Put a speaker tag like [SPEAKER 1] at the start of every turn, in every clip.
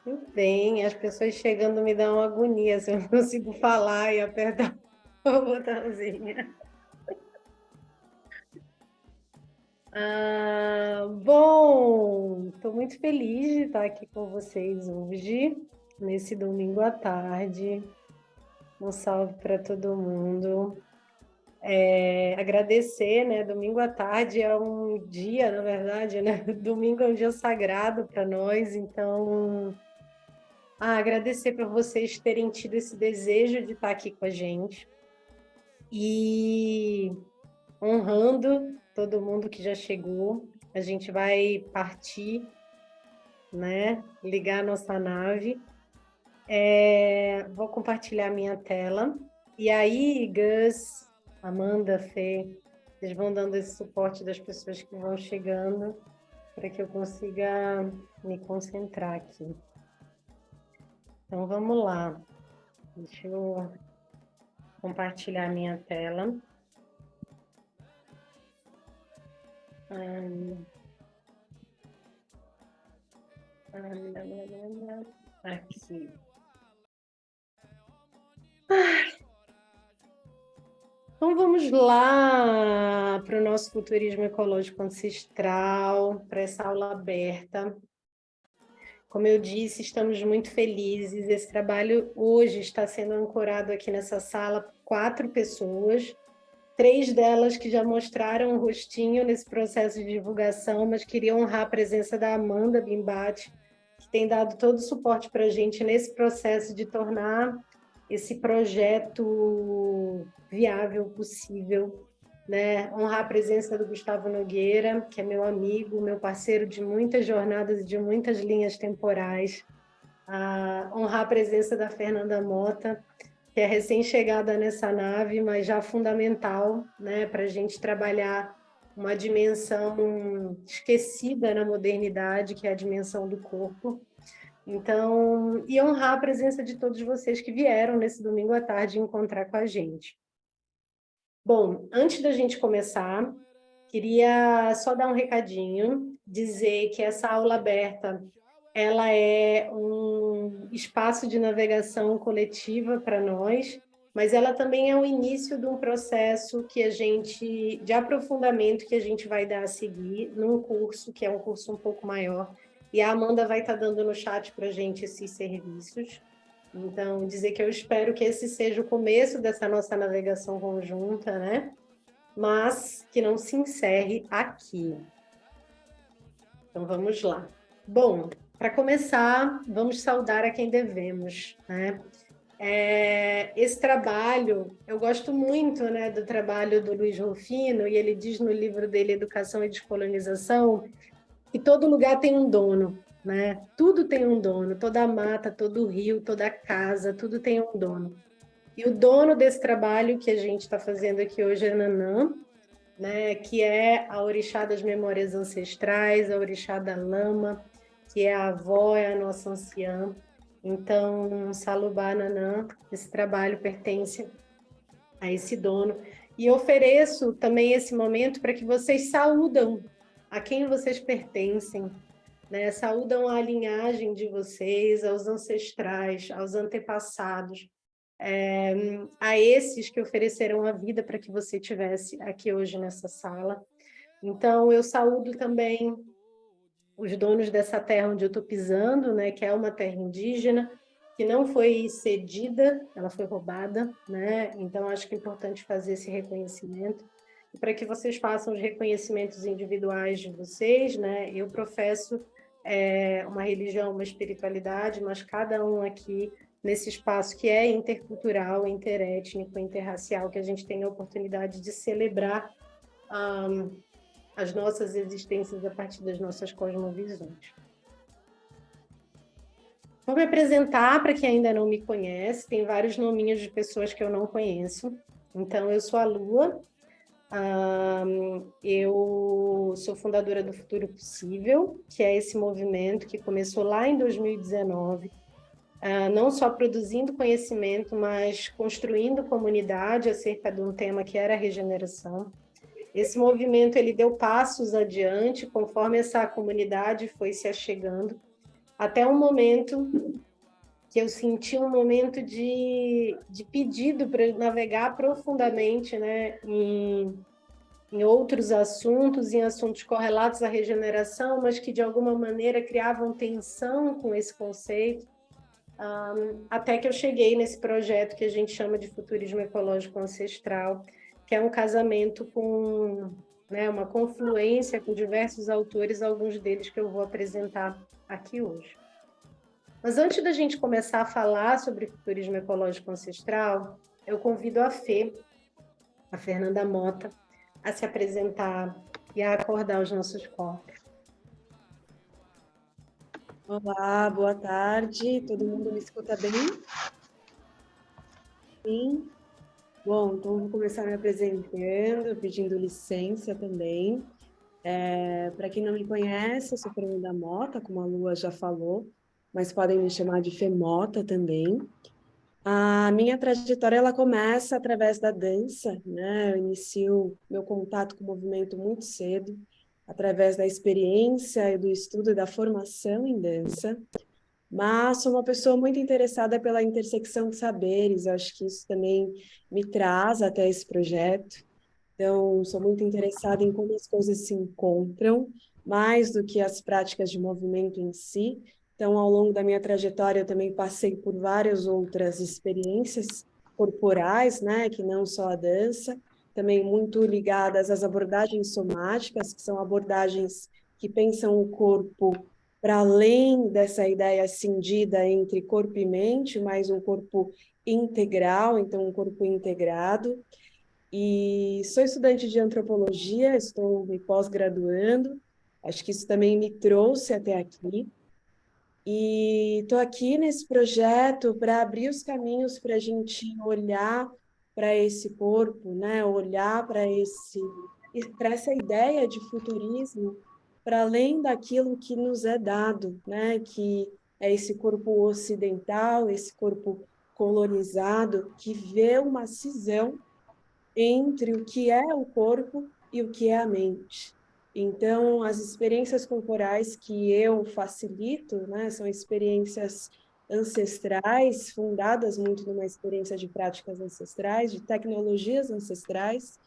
[SPEAKER 1] Tudo bem, as pessoas chegando me dão uma agonia se eu não consigo falar e apertar o botãozinho. Bom, estou muito feliz de estar aqui com vocês hoje, nesse domingo à tarde. Um salve para todo mundo. Agradecer, né? Domingo à tarde é um dia, na verdade, né? Domingo é um dia sagrado para nós, então agradecer por vocês terem tido esse desejo de estar aqui com a gente e honrando todo mundo que já chegou. A gente vai partir, né? Ligar a nossa nave. Vou compartilhar minha tela. E aí, Gus, Amanda, Fê, vocês vão dando esse suporte das pessoas que vão chegando para que eu consiga me concentrar aqui. Então, vamos lá. Deixa eu compartilhar minha tela. Aqui. Então vamos lá para o nosso futurismo ecológico ancestral, para essa aula aberta. Como eu disse, estamos muito felizes. Esse trabalho hoje está sendo ancorado aqui nessa sala por 4 pessoas, 3 delas que já mostraram o rostinho nesse processo de divulgação, mas queria honrar a presença da Amanda Bimbate, que tem dado todo o suporte para a gente nesse processo de tornar esse projeto viável, possível, né? Honrar a presença do Gustavo Nogueira, que é meu amigo, meu parceiro de muitas jornadas e de muitas linhas temporais. Honrar a presença da Fernanda Mota, que é recém-chegada nessa nave, mas já fundamental, né, para a gente trabalhar uma dimensão esquecida na modernidade, que é a dimensão do corpo. Então, e honrar a presença de todos vocês que vieram nesse domingo à tarde encontrar com a gente. Bom, antes da gente começar, queria só dar um recadinho, dizer que essa aula aberta, ela é um espaço de navegação coletiva para nós, mas ela também é o início de um processo que a gente, de aprofundamento que a gente vai dar a seguir num curso, que é um curso um pouco maior, e a Amanda vai estar dando no chat para a gente esses serviços. Então, dizer que eu espero que esse seja o começo dessa nossa navegação conjunta, né? Mas que não se encerre aqui. Então, vamos lá. Bom, para começar, vamos saudar a quem devemos, né? Esse trabalho, eu gosto muito, né, do trabalho do Luiz Rufino, e ele diz no livro dele, Educação e Descolonização, que todo lugar tem um dono, né? Tudo tem um dono, toda a mata, todo o rio, toda a casa, tudo tem um dono. E o dono desse trabalho que a gente está fazendo aqui hoje é Nanã, né? Que é a orixá das memórias ancestrais, a orixá da lama, que é a avó, é a nossa anciã. Então, Salubá Nanã, esse trabalho pertence a esse dono. E ofereço também esse momento para que vocês saúdam a quem vocês pertencem, né? Saúdam a linhagem de vocês, aos ancestrais, aos antepassados, a esses que ofereceram a vida para que você tivesse aqui hoje nessa sala. Então, eu saúdo também os donos dessa terra onde eu estou pisando, né, que é uma terra indígena, que não foi cedida, ela foi roubada, né? Então, acho que é importante fazer esse reconhecimento. E para que vocês façam os reconhecimentos individuais de vocês, né? Eu professo uma religião, uma espiritualidade, mas cada um aqui nesse espaço que é intercultural, interétnico, interracial, que a gente tem a oportunidade de celebrar as nossas existências a partir das nossas cosmovisões. Vou me apresentar para quem ainda não me conhece, tem vários nominhos de pessoas que eu não conheço. Então, eu sou a Lua, eu sou fundadora do Futuro Possível, que é esse movimento que começou lá em 2019, não só produzindo conhecimento, mas construindo comunidade acerca de um tema que era a regeneração. Esse movimento ele deu passos adiante conforme essa comunidade foi se achegando. até um momento que eu senti um momento de pedido para navegar profundamente, né, em outros assuntos, em assuntos correlatos à regeneração, mas que de alguma maneira criavam tensão com esse conceito, até que eu cheguei nesse projeto que a gente chama de futurismo ecológico ancestral, que é um casamento com, né, uma confluência com diversos autores, alguns deles que eu vou apresentar aqui hoje. Mas antes da gente começar a falar sobre futurismo ecológico ancestral, eu convido a Fê, a Fernanda Mota, a se apresentar e a acordar os nossos corpos.
[SPEAKER 2] Olá, boa tarde. Todo mundo me escuta bem? Sim. Bom, então vou começar me apresentando, pedindo licença também. Para quem não me conhece, eu sou Fernanda Mota, como a Lua já falou, mas podem me chamar de Femota também. A minha trajetória ela começa através da dança, né? Eu inicio meu contato com o movimento muito cedo, através da experiência e do estudo e da formação em dança. Mas sou uma pessoa muito interessada pela intersecção de saberes, acho que isso também me traz até esse projeto. Então, sou muito interessada em como as coisas se encontram, mais do que as práticas de movimento em si. Então, ao longo da minha trajetória, eu também passei por várias outras experiências corporais, né, que não só a dança, também muito ligadas às abordagens somáticas, que são abordagens que pensam o corpo para além dessa ideia cindida entre corpo e mente, mas um corpo integral, então um corpo integrado. E sou estudante de antropologia, estou me pós-graduando, acho que isso também me trouxe até aqui. E estou aqui nesse projeto para abrir os caminhos para a gente olhar para esse corpo, né? Olhar para essa ideia de futurismo, para além daquilo que nos é dado, né? Que é esse corpo ocidental, esse corpo colonizado, que vê uma cisão entre o que é o corpo e o que é a mente. Então, as experiências corporais que eu facilito, né, são experiências ancestrais, fundadas muito numa experiência de práticas ancestrais, de tecnologias ancestrais,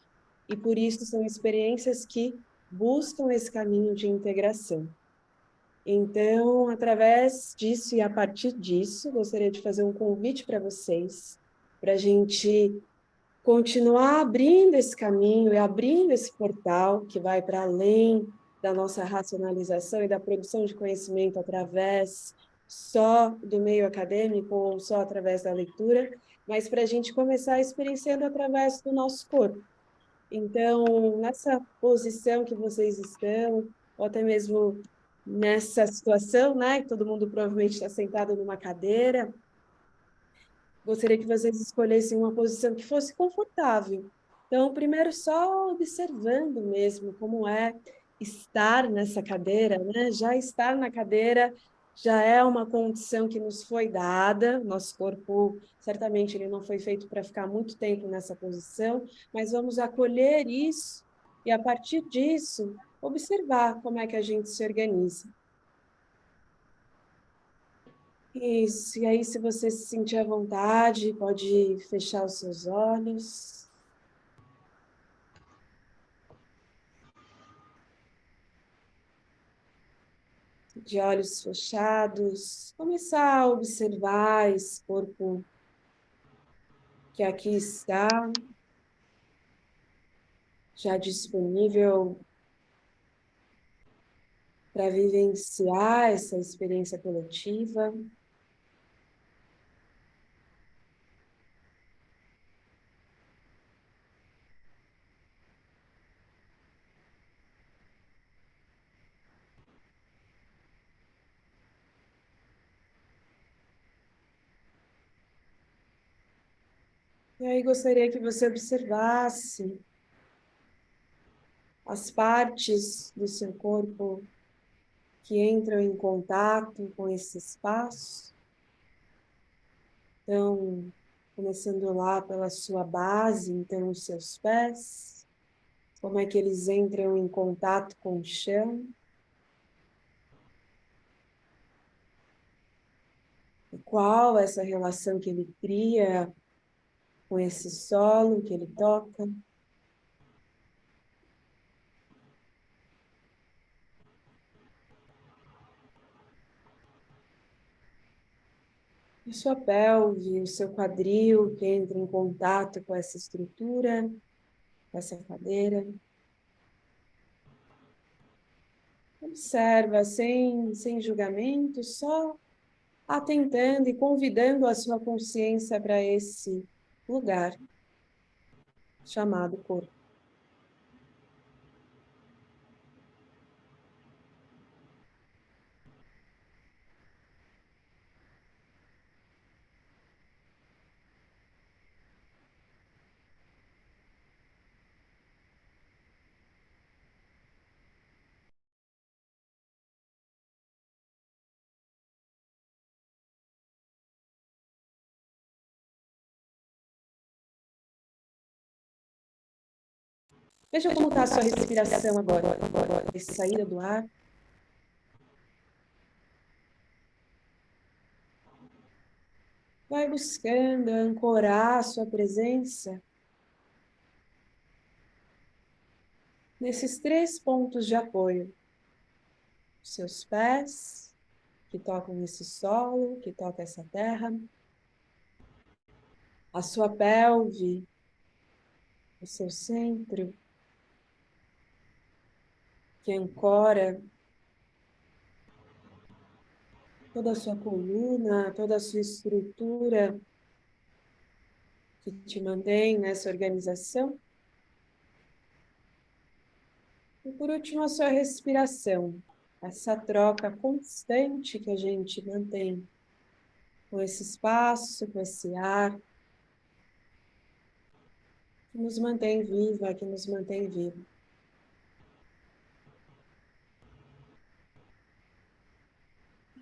[SPEAKER 2] e por isso são experiências que buscam esse caminho de integração. Então, através disso e a partir disso, gostaria de fazer um convite para vocês, para a gente continuar abrindo esse caminho e abrindo esse portal que vai para além da nossa racionalização e da produção de conhecimento através só do meio acadêmico ou só através da leitura, mas para a gente começar experienciando através do nosso corpo. Então, nessa posição que vocês estão, ou até mesmo nessa situação, né, que todo mundo provavelmente está sentado numa cadeira, gostaria que vocês escolhessem uma posição que fosse confortável. Então, primeiro, só observando mesmo como é estar nessa cadeira, né? Já estar na cadeira já é uma condição que nos foi dada. Nosso corpo, certamente, ele não foi feito para ficar muito tempo nessa posição, mas vamos acolher isso e, a partir disso, observar como é que a gente se organiza. Isso, e aí, se você se sentir à vontade, pode fechar os seus olhos. De olhos fechados, começar a observar esse corpo que aqui está, já disponível para vivenciar essa experiência coletiva. E aí gostaria que você observasse as partes do seu corpo que entram em contato com esse espaço. Então, começando lá pela sua base, então os seus pés, como é que eles entram em contato com o chão. qual essa relação que ele cria com esse solo que ele toca. A sua pelve, o seu quadril que entra em contato com essa estrutura, com essa cadeira. Observa sem julgamento, só atentando e convidando a sua consciência para esse lugar chamado corpo. Veja como está a sua respiração agora, a saída do ar. Vai buscando ancorar a sua presença nesses 3 pontos de apoio. Seus pés, que tocam esse solo, que toca essa terra. A sua pelve, o seu centro, que ancora toda a sua coluna, toda a sua estrutura, que te mantém nessa organização. E por último, a sua respiração, essa troca constante que a gente mantém com esse espaço, com esse ar, que nos mantém viva, que nos mantém vivo.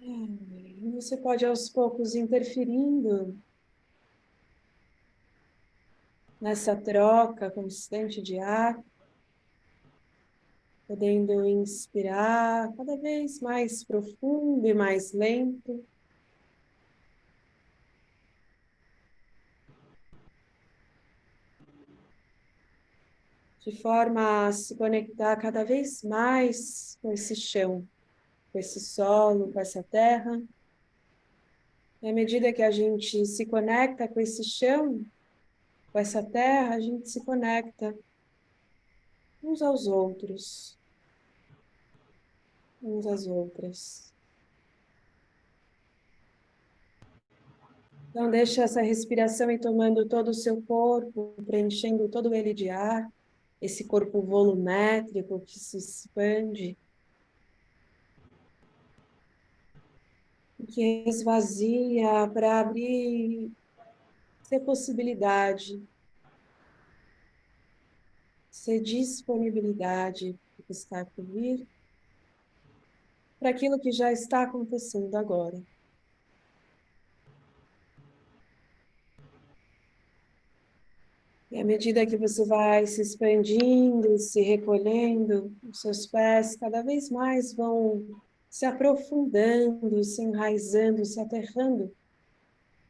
[SPEAKER 2] E você pode aos poucos interferindo nessa troca constante de ar, podendo inspirar cada vez mais profundo e mais lento, de forma a se conectar cada vez mais com esse chão, com esse solo, com essa terra. E à medida que a gente se conecta com esse chão, com essa terra, a gente se conecta uns aos outros, uns às outras. Então, deixa essa respiração ir tomando todo o seu corpo, preenchendo todo ele de ar, esse corpo volumétrico que se expande, que esvazia para abrir ser possibilidade, ser disponibilidade do que está por vir, para aquilo que já está acontecendo agora. E à medida que você vai se expandindo, se recolhendo, os seus pés cada vez mais vão se aprofundando, se enraizando, se aterrando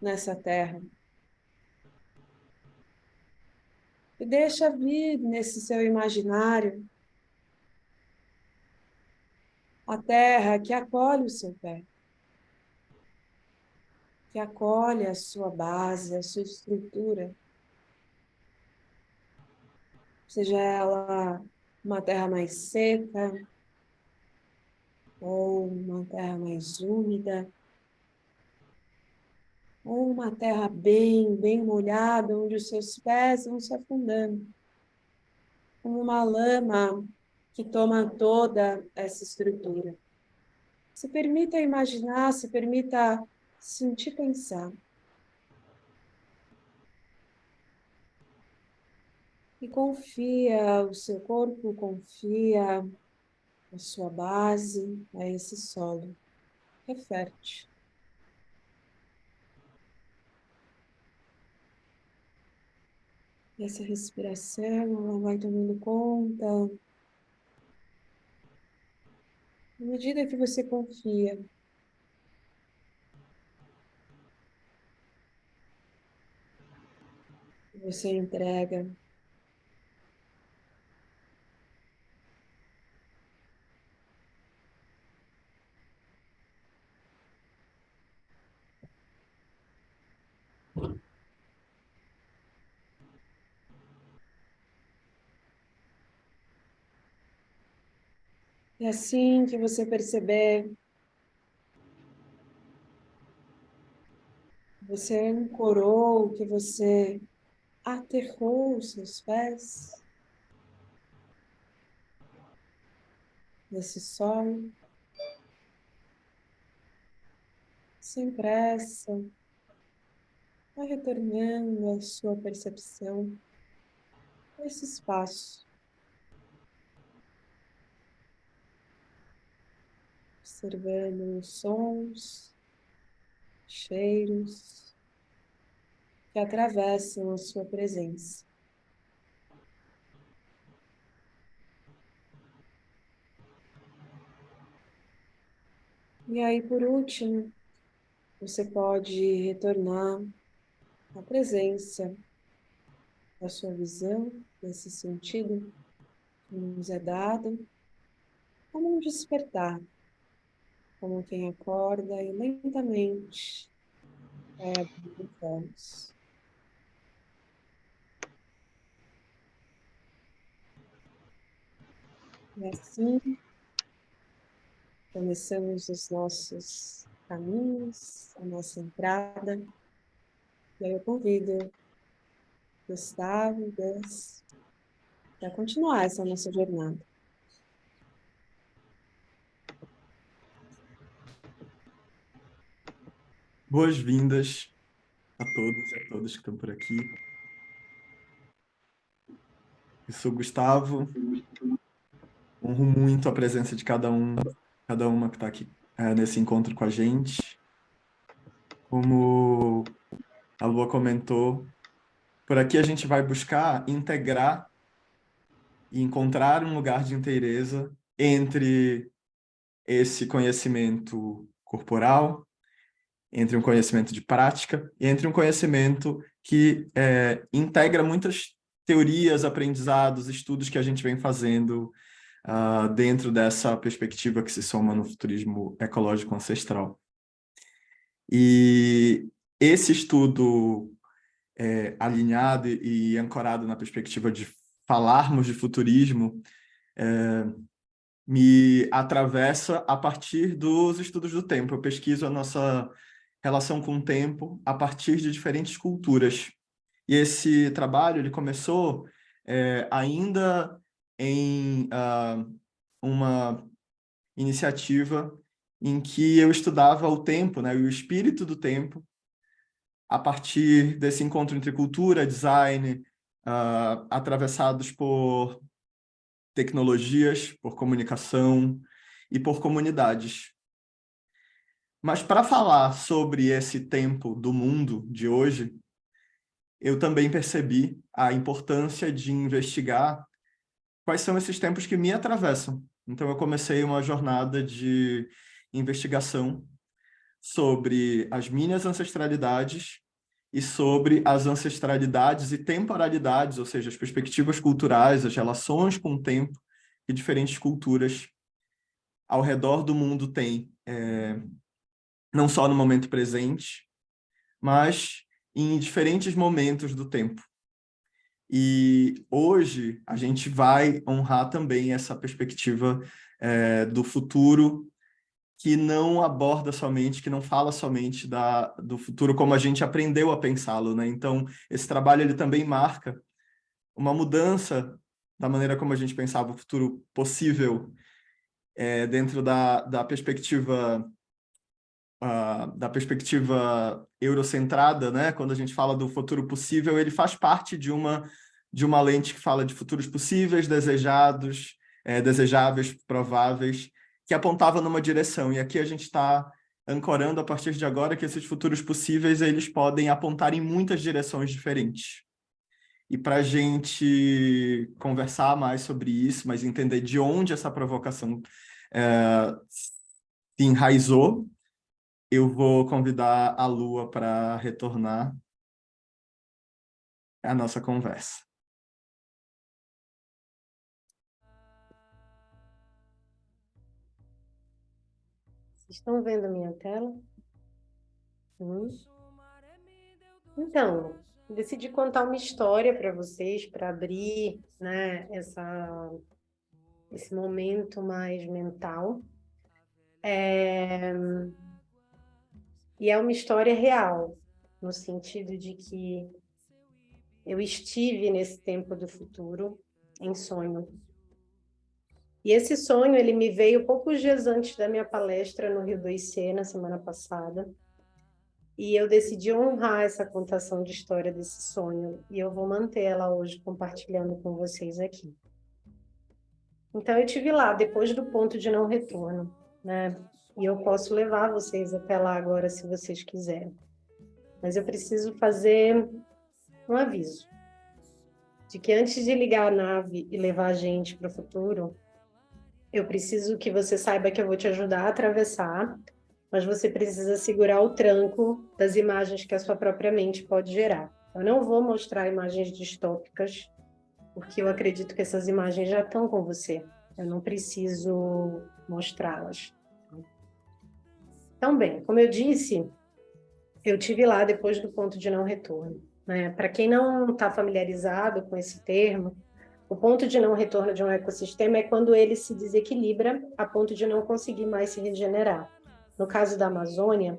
[SPEAKER 2] nessa terra. E deixa vir nesse seu imaginário a terra que acolhe o seu pé, que acolhe a sua base, a sua estrutura, seja ela uma terra mais seca ou uma terra mais úmida, ou uma terra bem molhada, onde os seus pés vão se afundando, como uma lama que toma toda essa estrutura. Se permita imaginar, se permita sentir pensar. E confia o seu corpo, confia a sua base, a esse solo. É fértil. E essa respiração, ela vai tomando conta. À medida que você confia, você entrega. E assim que você perceber, você ancorou, que você aterrou os seus pés nesse solo, sem pressa, vai retornando a sua percepção a esse espaço, observando os sons, cheiros que atravessam a sua presença. E aí, por último, você pode retornar à presença da sua visão, nesse sentido que nos é dado, como um despertar, como quem acorda e lentamente vai abrindo os olhos. E assim, começamos os nossos caminhos, a nossa entrada. E aí eu convido Gustavo e Gus para continuar essa nossa jornada.
[SPEAKER 3] Boas-vindas a todos e a todas que estão por aqui. Eu sou o Gustavo, honro muito a presença de cada uma que está aqui nesse encontro com a gente. Como a Lua comentou, por aqui a gente vai buscar integrar e encontrar um lugar de inteireza entre esse conhecimento corporal, entre um conhecimento de prática e entre um conhecimento que integra muitas teorias, aprendizados, estudos que a gente vem fazendo dentro dessa perspectiva que se soma no futurismo ecológico ancestral. E esse estudo alinhado e ancorado na perspectiva de falarmos de futurismo me atravessa a partir dos estudos do tempo. Eu pesquiso a nossa relação com o tempo a partir de diferentes culturas. E esse trabalho ele começou ainda em uma iniciativa em que eu estudava o tempo, né, o espírito do tempo, a partir desse encontro entre cultura, design, atravessados por tecnologias, por comunicação e por comunidades. Mas para falar sobre esse tempo do mundo de hoje, eu também percebi a importância de investigar quais são esses tempos que me atravessam. Então, eu comecei uma jornada de investigação sobre as minhas ancestralidades e sobre as ancestralidades e temporalidades, ou seja, as perspectivas culturais, as relações com o tempo que diferentes culturas ao redor do mundo têm, não só no momento presente, mas em diferentes momentos do tempo. E hoje a gente vai honrar também essa perspectiva do futuro que não aborda somente, que não fala somente do futuro como a gente aprendeu a pensá-lo, né? Então, esse trabalho ele também marca uma mudança da maneira como a gente pensava o futuro possível dentro da perspectiva eurocentrada, né? Quando a gente fala do futuro possível, ele faz parte de uma lente que fala de futuros possíveis, desejados, desejáveis, prováveis, que apontava numa direção. E aqui a gente está ancorando a partir de agora que esses futuros possíveis eles podem apontar em muitas direções diferentes. E para a gente conversar mais sobre isso, mas entender de onde essa provocação se enraizou, eu vou convidar a Lua para retornar. a nossa conversa.
[SPEAKER 1] Vocês estão vendo a minha tela? Então, decidi contar uma história para vocês, para abrir, né, esse momento mais mental. E é uma história real, no sentido de que eu estive nesse tempo do futuro em sonho. E esse sonho, ele me veio poucos dias antes da minha palestra no Rio 2C, na semana passada. E eu decidi honrar essa contação de história desse sonho. E eu vou manter ela hoje, compartilhando com vocês aqui. Então, eu estive lá, depois do ponto de não retorno, né? E eu posso levar vocês até lá agora, se vocês quiserem. Mas eu preciso fazer um aviso. De que antes de ligar a nave e levar a gente para o futuro, eu preciso que você saiba que eu vou te ajudar a atravessar, mas você precisa segurar o tranco das imagens que a sua própria mente pode gerar. Eu não vou mostrar imagens distópicas, porque eu acredito que essas imagens já estão com você. Eu não preciso mostrá-las. Então, bem, como eu disse, eu tive lá depois do ponto de não retorno, né? Para quem não está familiarizado com esse termo, o ponto de não retorno de um ecossistema é quando ele se desequilibra a ponto de não conseguir mais se regenerar. No caso da Amazônia,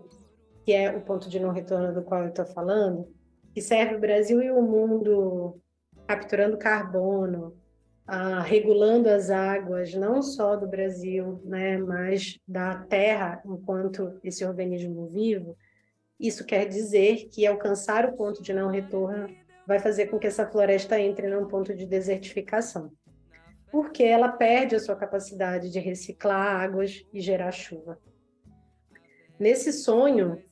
[SPEAKER 1] que é o ponto de não retorno do qual eu estou falando, que serve o Brasil e o mundo capturando carbono, regulando as águas, não só do Brasil, né, mas da Terra enquanto esse organismo vivo. Isso quer dizer que alcançar o ponto de não retorno vai fazer com que essa floresta entre num ponto de desertificação, porque ela perde a sua capacidade de reciclar águas e gerar chuva. Nesse sonho,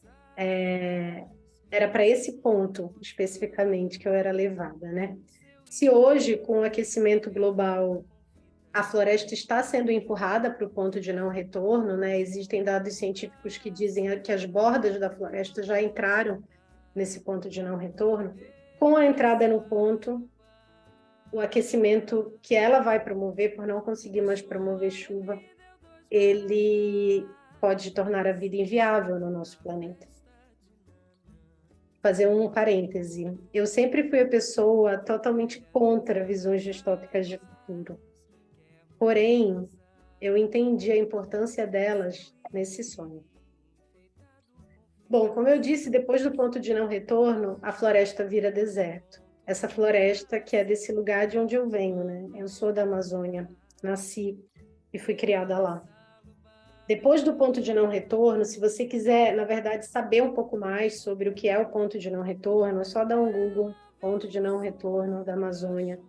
[SPEAKER 1] era para esse ponto, especificamente, que eu era levada, né? Se hoje, com o aquecimento global, a floresta está sendo empurrada para o ponto de não retorno, né? Existem dados científicos que dizem que as bordas da floresta já entraram nesse ponto de não retorno. Com a entrada no ponto, o aquecimento que ela vai promover, por não conseguir mais promover chuva, ele pode tornar a vida inviável no nosso planeta. Fazer um parêntese. Eu sempre fui a pessoa totalmente contra visões distópicas de futuro. Porém, eu entendi a importância delas nesse sonho. Bom, como eu disse, depois do ponto de não retorno, a floresta vira deserto. Essa floresta que é desse lugar de onde eu venho, né? Eu sou da Amazônia, nasci e fui criada lá. Depois do ponto de não retorno, se você quiser, na verdade, saber um pouco mais sobre o que é o ponto de não retorno, é só dar um Google, ponto de não retorno da Amazônia.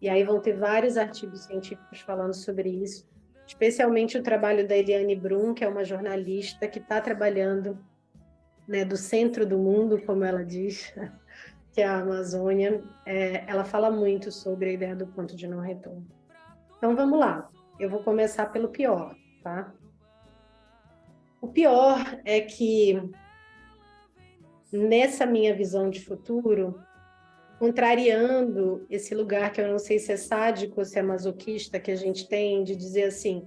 [SPEAKER 1] E aí vão ter vários artigos científicos falando sobre isso, especialmente o trabalho da Eliane Brum, que é uma jornalista que está trabalhando, né, do centro do mundo, como ela diz, que é a Amazônia. Ela fala muito sobre a ideia do ponto de não retorno. Então, vamos lá. Eu vou começar pelo pior, tá? O pior é que, nessa minha visão de futuro, contrariando esse lugar que eu não sei se é sádico ou se é masoquista que a gente tem, de dizer assim,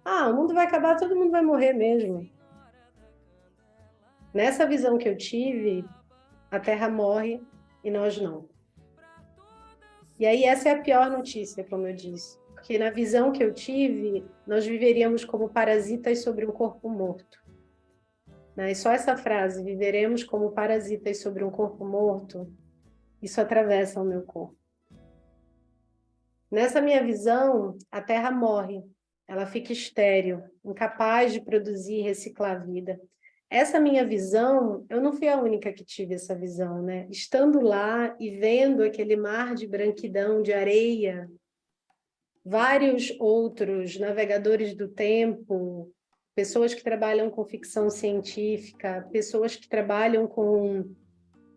[SPEAKER 1] o mundo vai acabar, todo mundo vai morrer mesmo. Nessa visão que eu tive, a Terra morre e nós não. E aí essa é a pior notícia, como eu disse, porque na visão que eu tive, nós viveríamos como parasitas sobre um corpo morto. E só essa frase, viveremos como parasitas sobre um corpo morto, isso atravessa o meu corpo. Nessa minha visão, a Terra morre, ela fica estéril, incapaz de produzir e reciclar a vida. Essa minha visão, eu não fui a única que tive essa visão, né? Estando lá e vendo aquele mar de branquidão, de areia, vários outros navegadores do tempo, pessoas que trabalham com ficção científica, pessoas que trabalham com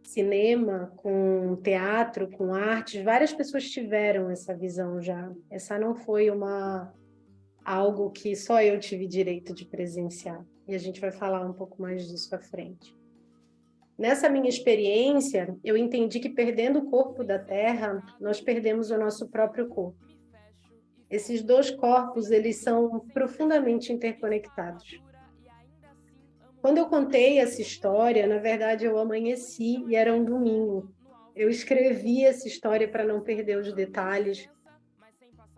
[SPEAKER 1] cinema, com teatro, com artes, várias pessoas tiveram essa visão já. Essa não foi algo que só eu tive direito de presenciar. E a gente vai falar um pouco mais disso à frente. Nessa minha experiência, eu entendi que perdendo o corpo da Terra, nós perdemos o nosso próprio corpo. Esses dois corpos, eles são profundamente interconectados. Quando eu contei essa história, na verdade, eu amanheci e era um domingo. Eu escrevi essa história para não perder os detalhes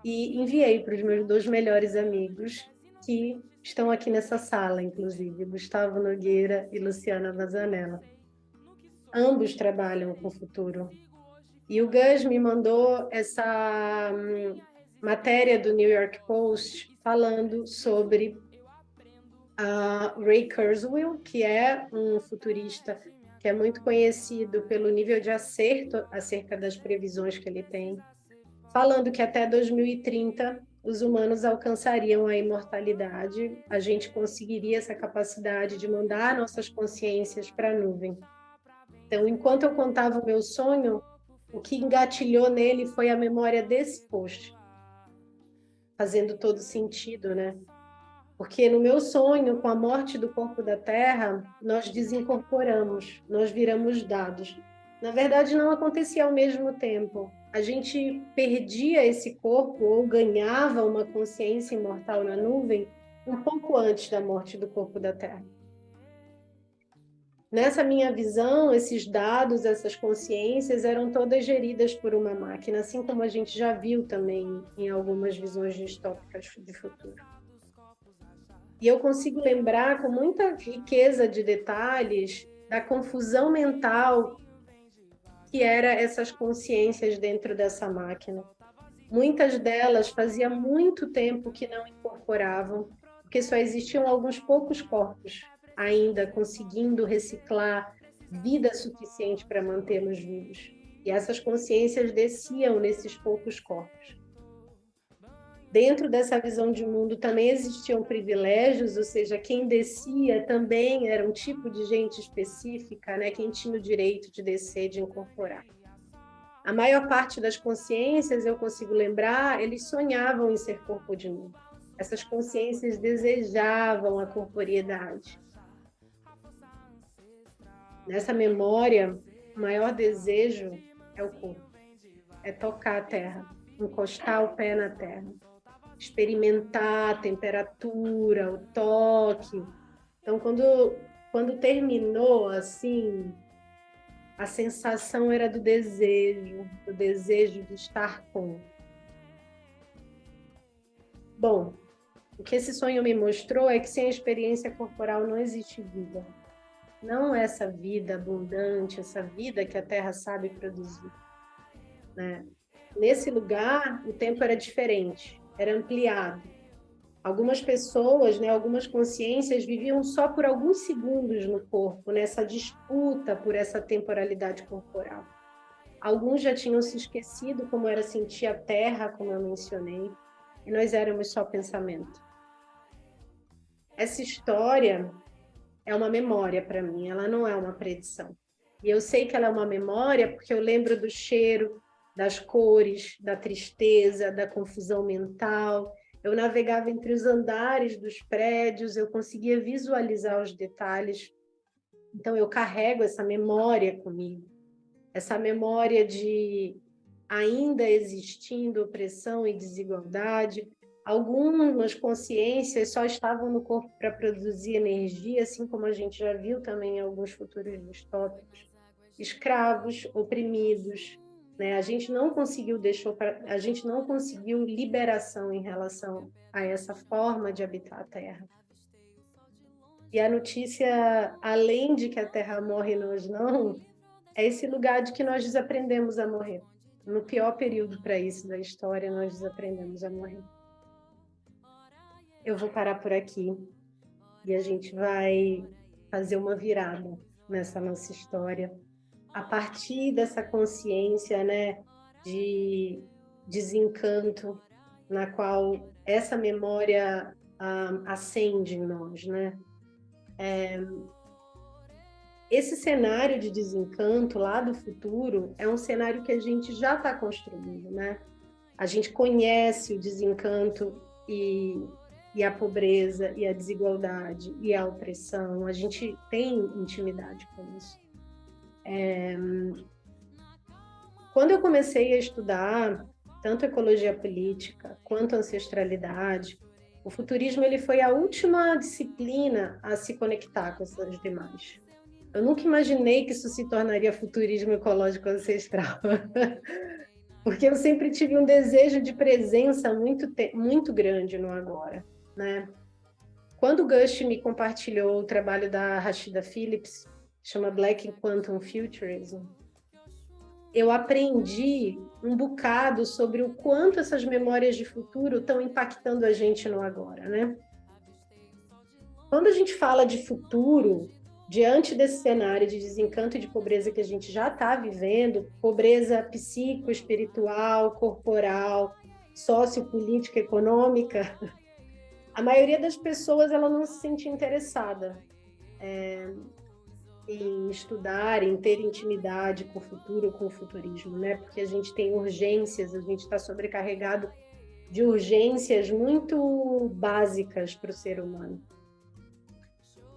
[SPEAKER 1] e enviei para os meus 2 melhores amigos, que estão aqui nessa sala, inclusive, Gustavo Nogueira e Luciana Vazanella. Ambos trabalham com o futuro. E o Gus me mandou essa matéria do New York Post falando sobre Ray Kurzweil, que é um futurista que é muito conhecido pelo nível de acerto acerca das previsões que ele tem, falando que até 2030 os humanos alcançariam a imortalidade, a gente conseguiria essa capacidade de mandar nossas consciências para a nuvem. Então, enquanto eu contava o meu sonho, o que engatilhou nele foi a memória desse post, fazendo todo sentido, né? Porque no meu sonho, com a morte do corpo da Terra, nós desincorporamos, nós viramos dados. Na verdade, não acontecia ao mesmo tempo. A gente perdia esse corpo ou ganhava uma consciência imortal na nuvem um pouco antes da morte do corpo da Terra. Nessa minha visão, esses dados, essas consciências eram todas geridas por uma máquina, assim como a gente já viu também em algumas visões distópicas de futuro. E eu consigo lembrar com muita riqueza de detalhes da confusão mental que era essas consciências dentro dessa máquina. Muitas delas fazia muito tempo que não incorporavam, porque só existiam alguns poucos corpos ainda conseguindo reciclar vida suficiente para mantê-los vivos. E essas consciências desciam nesses poucos corpos. Dentro dessa visão de mundo também existiam privilégios, ou seja, quem descia também era um tipo de gente específica, né? Quem tinha o direito de descer, de incorporar. A maior parte das consciências, eu consigo lembrar, eles sonhavam em ser corpo de novo. Essas consciências desejavam a corporeidade. Nessa memória, o maior desejo é o corpo, é tocar a terra, encostar o pé na terra, experimentar a temperatura, o toque. Então, quando terminou, assim, a sensação era do desejo de estar com. Bom, o que esse sonho me mostrou é que sem a experiência corporal não existe vida. Não essa vida abundante, essa vida que a Terra sabe produzir, né? Nesse lugar, o tempo era diferente, era ampliado. Algumas pessoas, né, algumas consciências viviam só por alguns segundos no corpo, nessa disputa por essa temporalidade corporal. Alguns já tinham se esquecido como era sentir a Terra, como eu mencionei, e nós éramos só pensamento. Essa história é uma memória para mim, ela não é uma predição. E eu sei que ela é uma memória porque eu lembro do cheiro, das cores, da tristeza, da confusão mental. Eu navegava entre os andares dos prédios, eu conseguia visualizar os detalhes. Então eu carrego essa memória comigo. Essa memória de ainda existindo opressão e desigualdade. Algumas consciências só estavam no corpo para produzir energia, assim como a gente já viu também em alguns futuros distópicos. Escravos, oprimidos, né? A gente não conseguiu liberação em relação a essa forma de habitar a Terra. E a notícia, além de que a Terra morre e nós não, é esse lugar de que nós desaprendemos a morrer. No pior período para isso da história, nós desaprendemos a morrer. Eu vou parar por aqui e a gente vai fazer uma virada nessa nossa história. A partir dessa consciência, né, de desencanto, na qual essa memória acende em nós, né? Esse cenário de desencanto lá do futuro é um cenário que a gente já está construindo, né? A gente conhece o desencanto e a pobreza, e a desigualdade, e a opressão. A gente tem intimidade com isso. Quando eu comecei a estudar tanto ecologia política quanto ancestralidade, o futurismo ele foi a última disciplina a se conectar com essas demais. Eu nunca imaginei que isso se tornaria futurismo ecológico ancestral, porque eu sempre tive um desejo de presença muito grande no agora, né? Quando o Gush me compartilhou o trabalho da Rashida Phillips, chama Black Quantum Futurism, eu aprendi um bocado sobre o quanto essas memórias de futuro estão impactando a gente no agora, né? Quando a gente fala de futuro, diante desse cenário de desencanto e de pobreza que a gente já está vivendo, pobreza psicoespiritual, corporal, sociopolítica, econômica, a maioria das pessoas ela não se sente interessada em estudar, em ter intimidade com o futuro, com o futurismo, né? Porque a gente tem urgências, a gente está sobrecarregado de urgências muito básicas para o ser humano.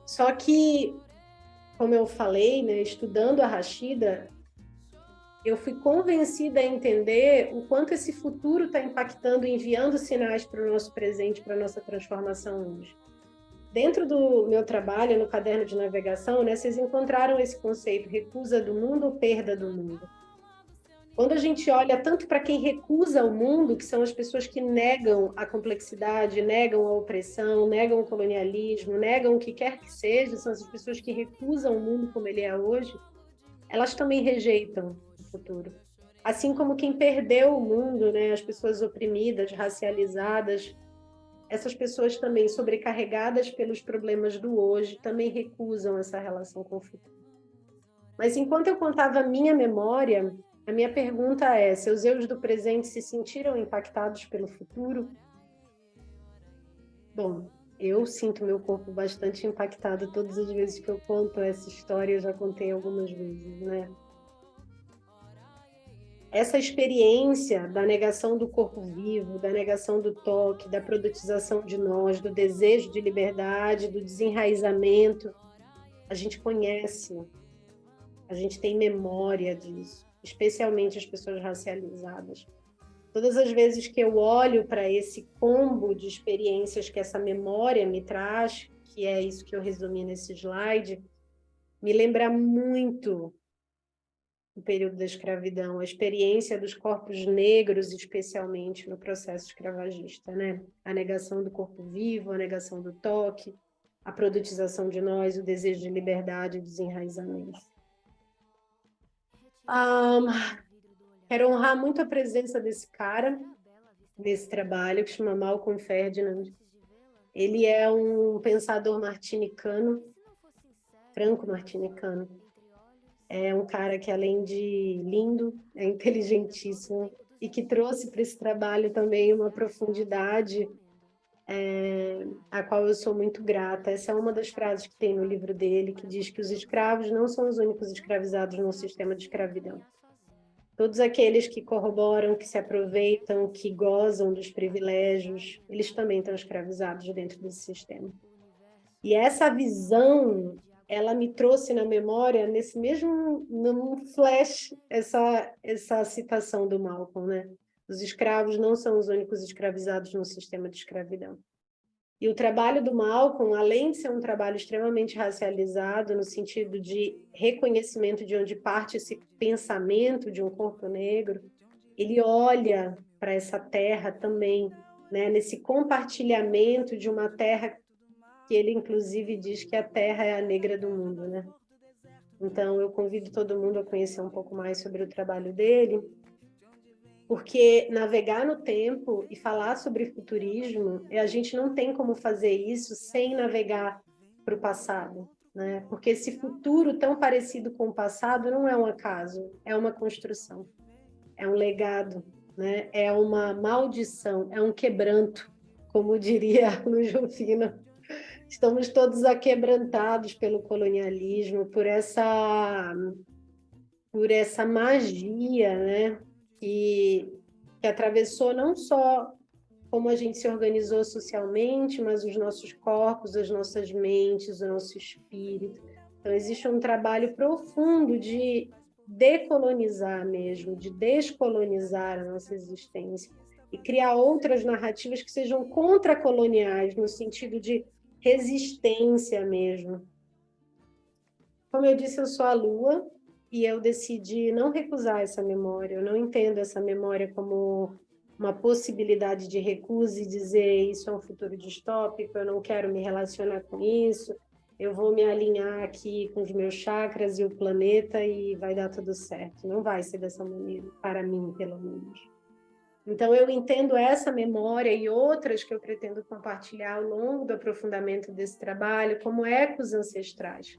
[SPEAKER 1] Só que, como eu falei, né, estudando a Rashida, eu fui convencida a entender o quanto esse futuro está impactando, enviando sinais para o nosso presente, para a nossa transformação hoje. Dentro do meu trabalho, no caderno de navegação, né, vocês encontraram esse conceito, recusa do mundo ou perda do mundo. Quando a gente olha tanto para quem recusa o mundo, que são as pessoas que negam a complexidade, negam a opressão, negam o colonialismo, negam o que quer que seja, são as pessoas que recusam o mundo como ele é hoje, elas também rejeitam o futuro. Assim como quem perdeu o mundo, né, as pessoas oprimidas, racializadas, essas pessoas também sobrecarregadas pelos problemas do hoje também recusam essa relação com o futuro. Mas enquanto eu contava a minha memória, a minha pergunta é: seus eus do presente se sentiram impactados pelo futuro? Bom, eu sinto meu corpo bastante impactado todas as vezes que eu conto essa história, eu já contei algumas vezes, né? Essa experiência da negação do corpo vivo, da negação do toque, da produtização de nós, do desejo de liberdade, do desenraizamento, a gente conhece, a gente tem memória disso, especialmente as pessoas racializadas. Todas as vezes que eu olho para esse combo de experiências que essa memória me traz, que é isso que eu resumi nesse slide, me lembra muito o período da escravidão, a experiência dos corpos negros, especialmente no processo escravagista, né? A negação do corpo vivo, a negação do toque, a produtização de nós, o desejo de liberdade e desenraizamento. Quero honrar muito a presença desse cara, nesse trabalho, que chama Malcolm Ferdinand. Ele é um pensador martinicano, franco-martinicano. É um cara que, além de lindo, é inteligentíssimo e que trouxe para esse trabalho também uma profundidade a qual eu sou muito grata. Essa é uma das frases que tem no livro dele, que diz que os escravos não são os únicos escravizados no sistema de escravidão. Todos aqueles que corroboram, que se aproveitam, que gozam dos privilégios, eles também estão escravizados dentro desse sistema. E essa visão, ela me trouxe na memória, num flash, essa citação do Malcolm, né? Os escravos não são os únicos escravizados no sistema de escravidão. E o trabalho do Malcolm, além de ser um trabalho extremamente racializado, no sentido de reconhecimento de onde parte esse pensamento de um corpo negro, ele olha para essa terra também, né? Nesse compartilhamento de uma terra que ele, inclusive, diz que a terra é a negra do mundo, né? Então, eu convido todo mundo a conhecer um pouco mais sobre o trabalho dele, porque navegar no tempo e falar sobre futurismo, a gente não tem como fazer isso sem navegar para o passado, né? Porque esse futuro tão parecido com o passado não é um acaso, é uma construção, é um legado, né? É uma maldição, é um quebranto, como diria Luiz Rufino. Estamos todos aquebrantados pelo colonialismo, por essa magia, né? Que atravessou não só como a gente se organizou socialmente, mas os nossos corpos, as nossas mentes, o nosso espírito. Então, existe um trabalho profundo de decolonizar mesmo, de descolonizar a nossa existência e criar outras narrativas que sejam contracoloniais, no sentido de resistência mesmo. Como eu disse, eu sou a Lua e eu decidi não recusar essa memória, eu não entendo essa memória como uma possibilidade de recusa e dizer isso é um futuro distópico, eu não quero me relacionar com isso, eu vou me alinhar aqui com os meus chakras e o planeta e vai dar tudo certo. Não vai ser dessa maneira, para mim, pelo menos. Então, eu entendo essa memória e outras que eu pretendo compartilhar ao longo do aprofundamento desse trabalho como ecos ancestrais.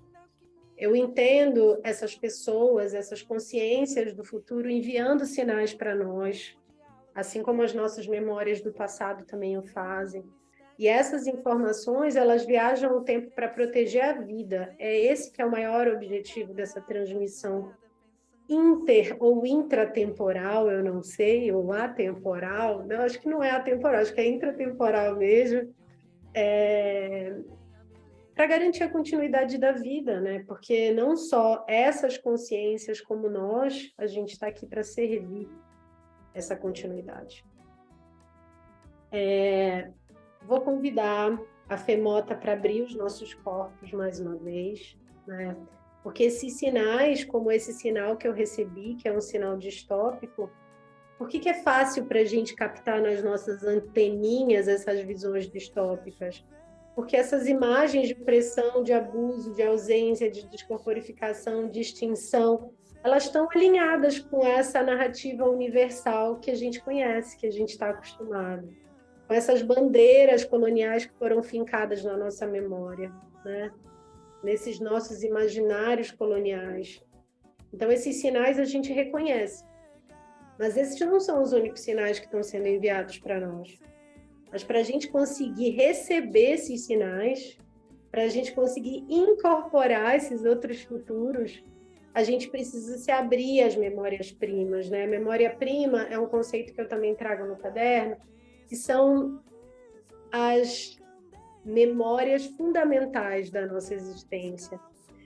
[SPEAKER 1] Eu entendo essas pessoas, essas consciências do futuro enviando sinais para nós, assim como as nossas memórias do passado também o fazem. E essas informações, elas viajam o tempo para proteger a vida. É esse que é o maior objetivo dessa transmissão inter ou intratemporal, eu não sei, ou atemporal. Não, acho que não é atemporal, acho que é intratemporal mesmo. Para garantir a continuidade da vida, né? Porque não só essas consciências como nós, a gente está aqui para servir essa continuidade. Vou convidar a Femota para abrir os nossos corpos mais uma vez, né? Porque esses sinais, como esse sinal que eu recebi, que é um sinal distópico, por que é fácil para a gente captar nas nossas anteninhas essas visões distópicas? Porque essas imagens de opressão, de abuso, de ausência, de descorporificação, de extinção, elas estão alinhadas com essa narrativa universal que a gente conhece, que a gente está acostumado. Com essas bandeiras coloniais que foram fincadas na nossa memória, né? Nesses nossos imaginários coloniais. Então, esses sinais a gente reconhece. Mas esses não são os únicos sinais que estão sendo enviados para nós. Mas para a gente conseguir receber esses sinais, para a gente conseguir incorporar esses outros futuros, a gente precisa se abrir às memórias-primas, né? Memória-prima é um conceito que eu também trago no caderno, que são as memórias fundamentais da nossa existência.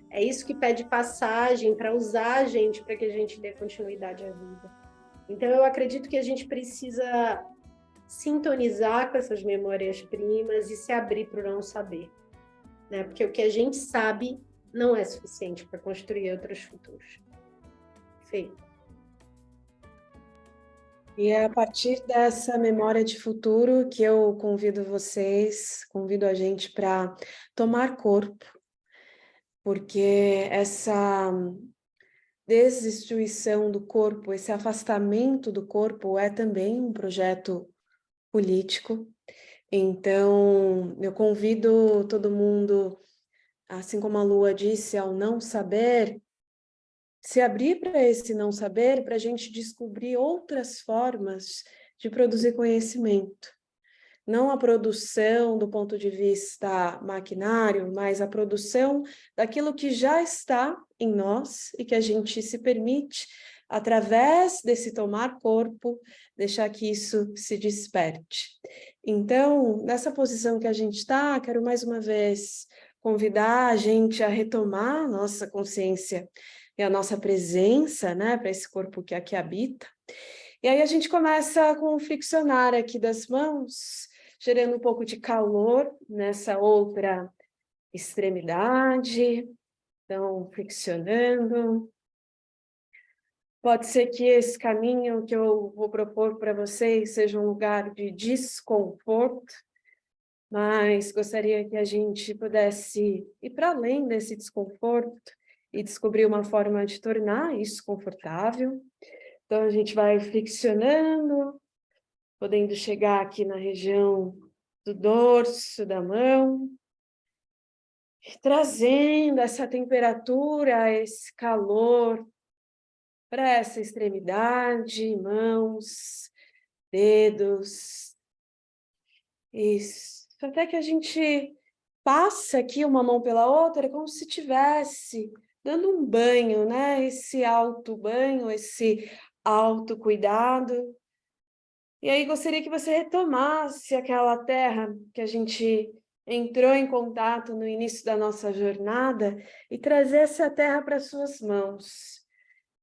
[SPEAKER 1] É isso que pede passagem para usar a gente, para que a gente dê continuidade à vida. Então, eu acredito que a gente precisa sintonizar com essas memórias-primas e se abrir para o não saber, né? Porque o que a gente sabe não é suficiente para construir outros futuros. Feito.
[SPEAKER 2] E é a partir dessa memória de futuro que eu convido a gente para tomar corpo, porque essa desinstituição do corpo, esse afastamento do corpo é também um projeto político. Então, eu convido todo mundo, assim como a Lua disse, ao não saber, se abrir para esse não saber, para a gente descobrir outras formas de produzir conhecimento. Não a produção do ponto de vista maquinário, mas a produção daquilo que já está em nós e que a gente se permite, através desse tomar corpo, deixar que isso se desperte. Então, nessa posição que a gente está, quero mais uma vez convidar a gente a retomar a nossa consciência e a nossa presença, né, para esse corpo que aqui habita. E aí a gente começa com o flexionar aqui das mãos, gerando um pouco de calor nessa outra extremidade. Então, flexionando. Pode ser que esse caminho que eu vou propor para vocês seja um lugar de desconforto, mas gostaria que a gente pudesse ir para além desse desconforto e descobrir uma forma de tornar isso confortável. Então, a gente vai flexionando, podendo chegar aqui na região do dorso da mão, trazendo essa temperatura, esse calor para essa extremidade, mãos, dedos. Isso. Até que a gente passa aqui uma mão pela outra, como se estivesse dando um banho, né? Esse auto-banho, esse autocuidado. E aí gostaria que você retomasse aquela terra que a gente entrou em contato no início da nossa jornada e trazer essa terra para suas mãos.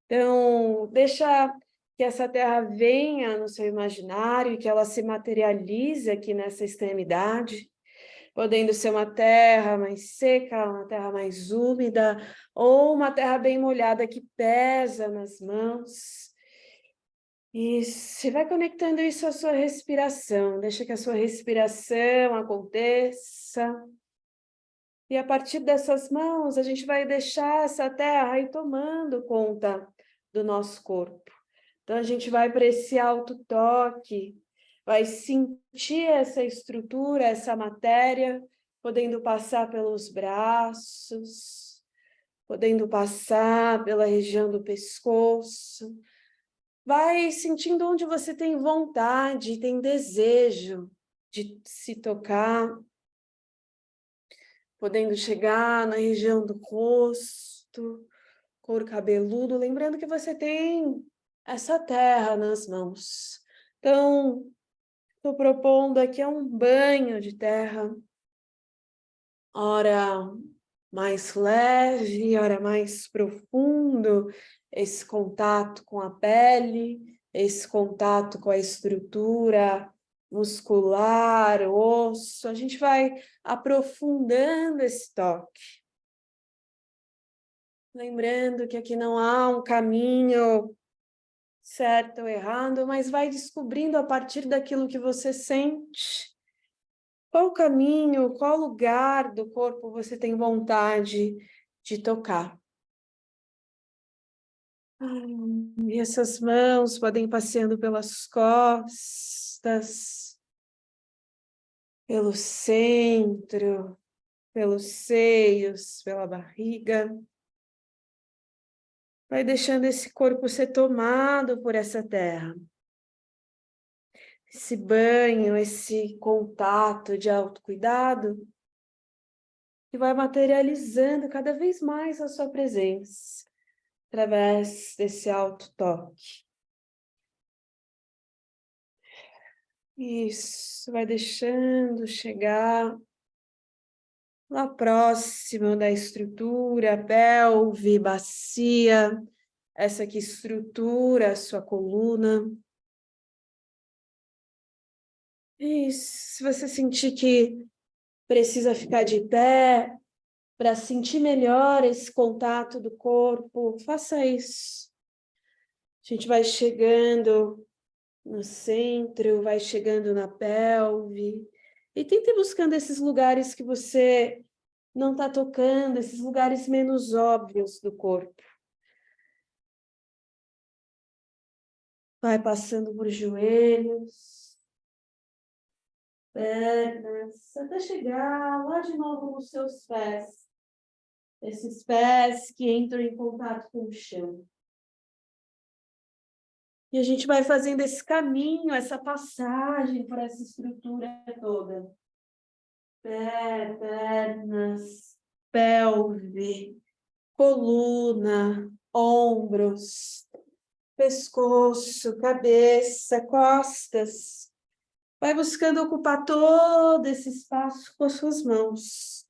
[SPEAKER 2] Então, deixa que essa terra venha no seu imaginário e que ela se materialize aqui nessa extremidade, podendo ser uma terra mais seca, uma terra mais úmida, ou uma terra bem molhada que pesa nas mãos. E você vai conectando isso à sua respiração, deixa que a sua respiração aconteça. E a partir dessas mãos, a gente vai deixar essa terra ir tomando conta do nosso corpo. Então, a gente vai para esse autotoque, vai sentir essa estrutura, essa matéria, podendo passar pelos braços, podendo passar pela região do pescoço. Vai sentindo onde você tem vontade, tem desejo de se tocar, podendo chegar na região do rosto, couro cabeludo, lembrando que você tem essa terra nas mãos. Então, estou propondo aqui um banho de terra, ora mais leve, ora mais profundo, esse contato com a pele, esse contato com a estrutura muscular, osso, a gente vai aprofundando esse toque. Lembrando que aqui não há um caminho certo ou errado, mas vai descobrindo a partir daquilo que você sente. Qual caminho, qual lugar do corpo você tem vontade de tocar? E essas mãos podem ir passeando pelas costas, pelo centro, pelos seios, pela barriga. Vai deixando esse corpo ser tomado por essa terra. Esse banho, esse contato de autocuidado, que vai materializando cada vez mais a sua presença, através desse autotoque. Isso, vai deixando chegar lá próximo da estrutura, pelve, bacia, essa que estrutura a sua coluna. Isso, se você sentir que precisa ficar de pé para sentir melhor esse contato do corpo, faça isso. A gente vai chegando no centro, vai chegando na pelve e tente buscando esses lugares que você não está tocando, esses lugares menos óbvios do corpo. Vai passando por joelhos, pernas, até chegar lá de novo nos seus pés. Esses pés que entram em contato com o chão. E a gente vai fazendo esse caminho, essa passagem por essa estrutura toda. Pernas, pelve, coluna, ombros, pescoço, cabeça, costas. Vai buscando ocupar todo esse espaço com as suas mãos.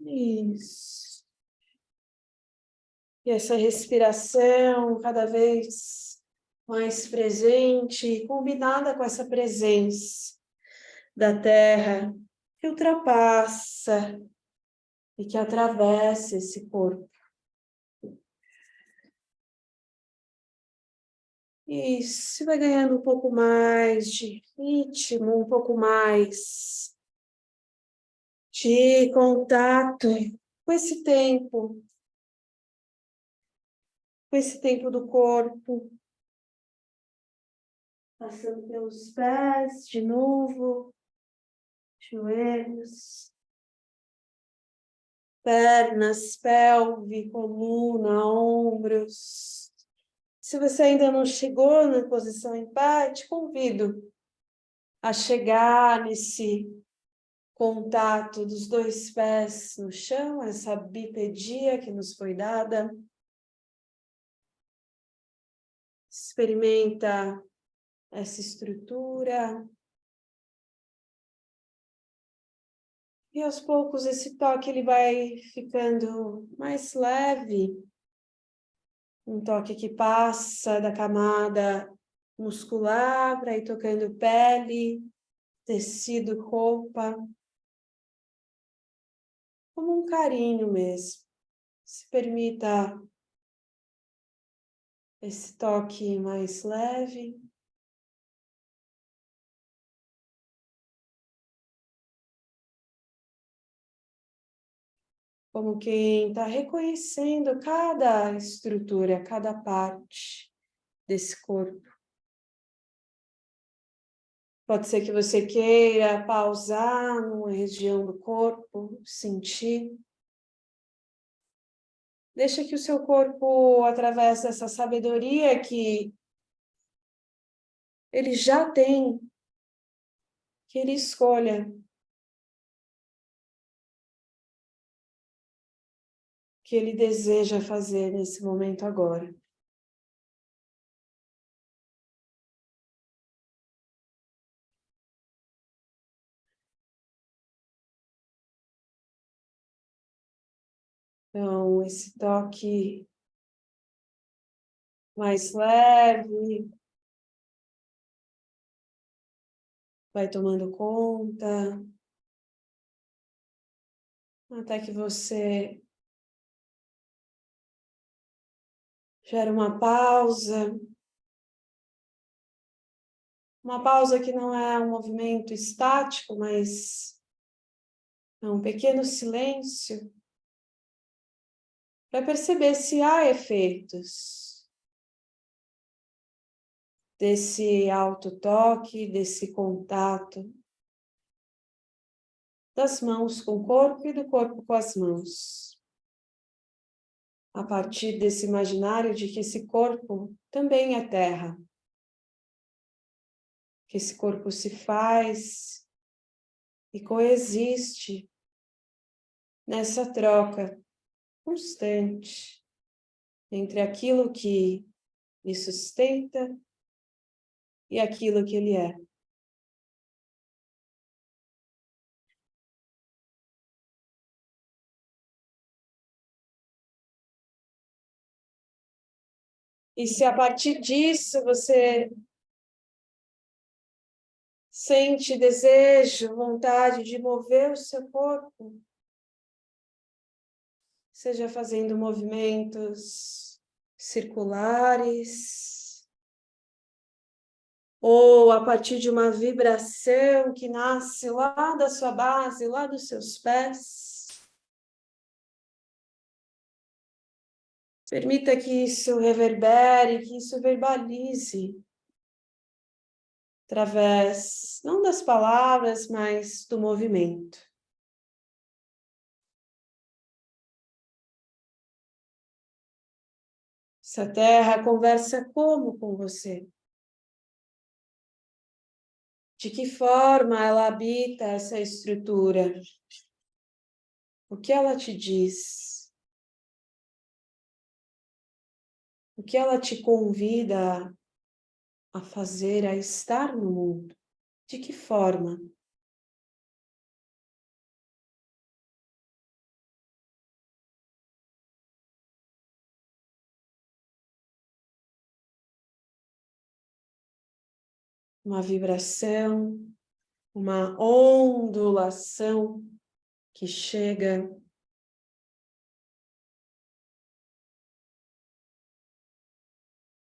[SPEAKER 2] Isso. E essa respiração cada vez mais presente, combinada com essa presença da terra que ultrapassa e que atravessa esse corpo. Isso, vai ganhando um pouco mais de ritmo, um pouco mais de contato com esse tempo do corpo, passando pelos pés de novo, joelhos, pernas, pelve, coluna, ombros. Se você ainda não chegou na posição em pé, te convido a chegar nesse contato dos dois pés no chão, essa bipedia que nos foi dada. Experimenta essa estrutura. E aos poucos esse toque ele vai ficando mais leve. Um toque que passa da camada muscular para ir tocando pele, tecido, roupa. Como um carinho mesmo. Se permita esse toque mais leve. Como quem está reconhecendo cada estrutura, cada parte desse corpo. Pode ser que você queira pausar numa região do corpo, sentir. Deixa que o seu corpo, através dessa sabedoria que ele já tem, que ele escolha. Que ele deseja fazer nesse momento agora. Então, esse toque mais leve vai tomando conta, até que você gera uma pausa que não é um movimento estático, mas é um pequeno silêncio, para perceber se há efeitos desse autotoque, desse contato das mãos com o corpo e do corpo com as mãos. A partir desse imaginário de que esse corpo também é terra, que esse corpo se faz e coexiste nessa troca constante entre aquilo que lhe sustenta e aquilo que ele é. E se a partir disso você sente desejo, vontade de mover o seu corpo, seja fazendo movimentos circulares, ou a partir de uma vibração que nasce lá da sua base, lá dos seus pés. Permita que isso reverbere, que isso verbalize, através, não das palavras, mas do movimento. Essa terra conversa como com você? De que forma ela habita essa estrutura? O que ela te diz? O que ela te convida a fazer, a estar no mundo? De que forma? Uma vibração, uma ondulação que chega.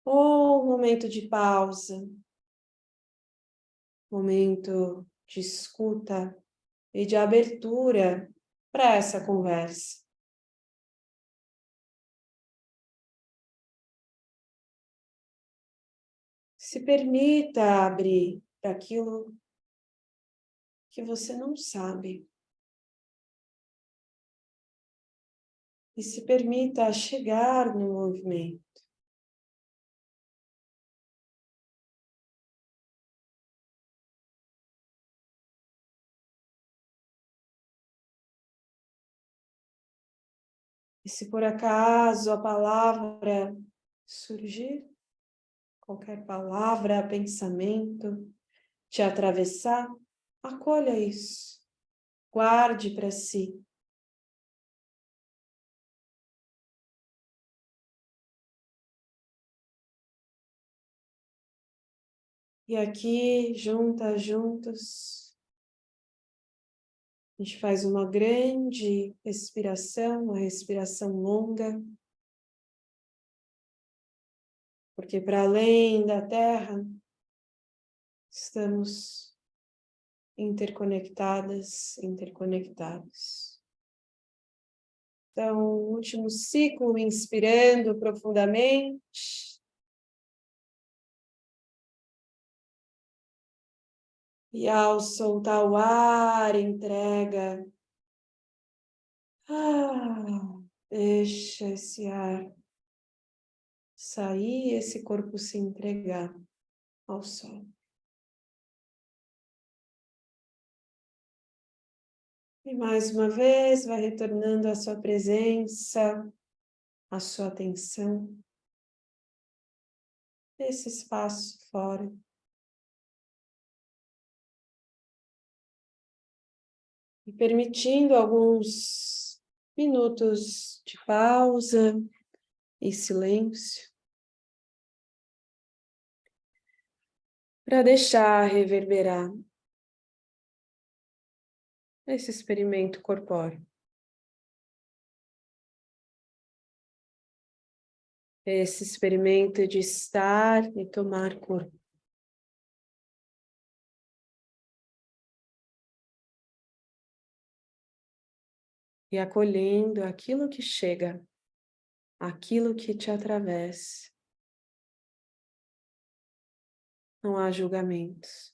[SPEAKER 2] Ou um momento de pausa, momento de escuta e de abertura para essa conversa. Se permita abrir para aquilo que você não sabe. E se permita chegar no movimento. E se por acaso a palavra surgir, qualquer palavra, pensamento te atravessar, acolha isso, guarde para si. E aqui, juntos, a gente faz uma grande respiração, uma respiração longa, porque para além da Terra, estamos interconectadas, interconectados. Então, último ciclo, inspirando profundamente. E ao soltar o ar, entrega. Deixa esse ar sair, esse corpo se entregar ao sol. E mais uma vez, vai retornando a sua presença, a sua atenção. Esse espaço fora. E permitindo alguns minutos de pausa e silêncio, para deixar reverberar esse experimento corpóreo. Esse experimento de estar e tomar corpo. E acolhendo aquilo que chega, aquilo que te atravessa. Não há julgamentos.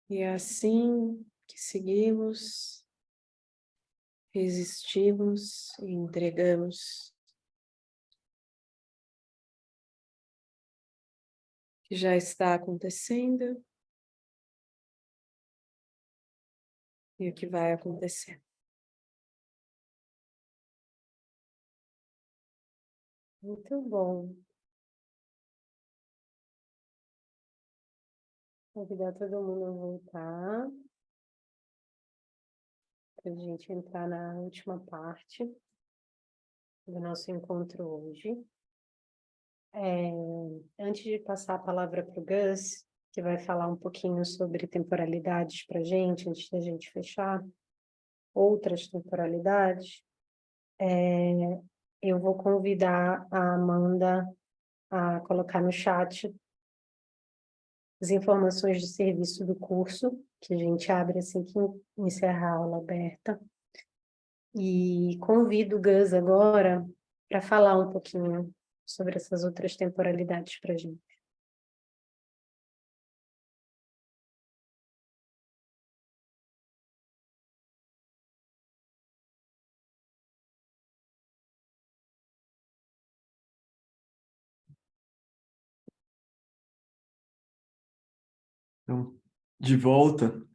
[SPEAKER 2] E é assim que seguimos, resistimos e entregamos. Que já está acontecendo e o que vai acontecer.
[SPEAKER 1] Muito bom. Convidar todo mundo a voltar, para a gente entrar na última parte do nosso encontro hoje. Antes de passar a palavra para o Gus, que vai falar um pouquinho sobre temporalidades para a gente, antes da gente fechar, outras temporalidades, eu vou convidar a Amanda a colocar no chat as informações do serviço do curso, que a gente abre assim que encerrar a aula aberta. E convido o Gus agora para falar um pouquinho sobre essas outras temporalidades para a gente.
[SPEAKER 3] Então, de volta,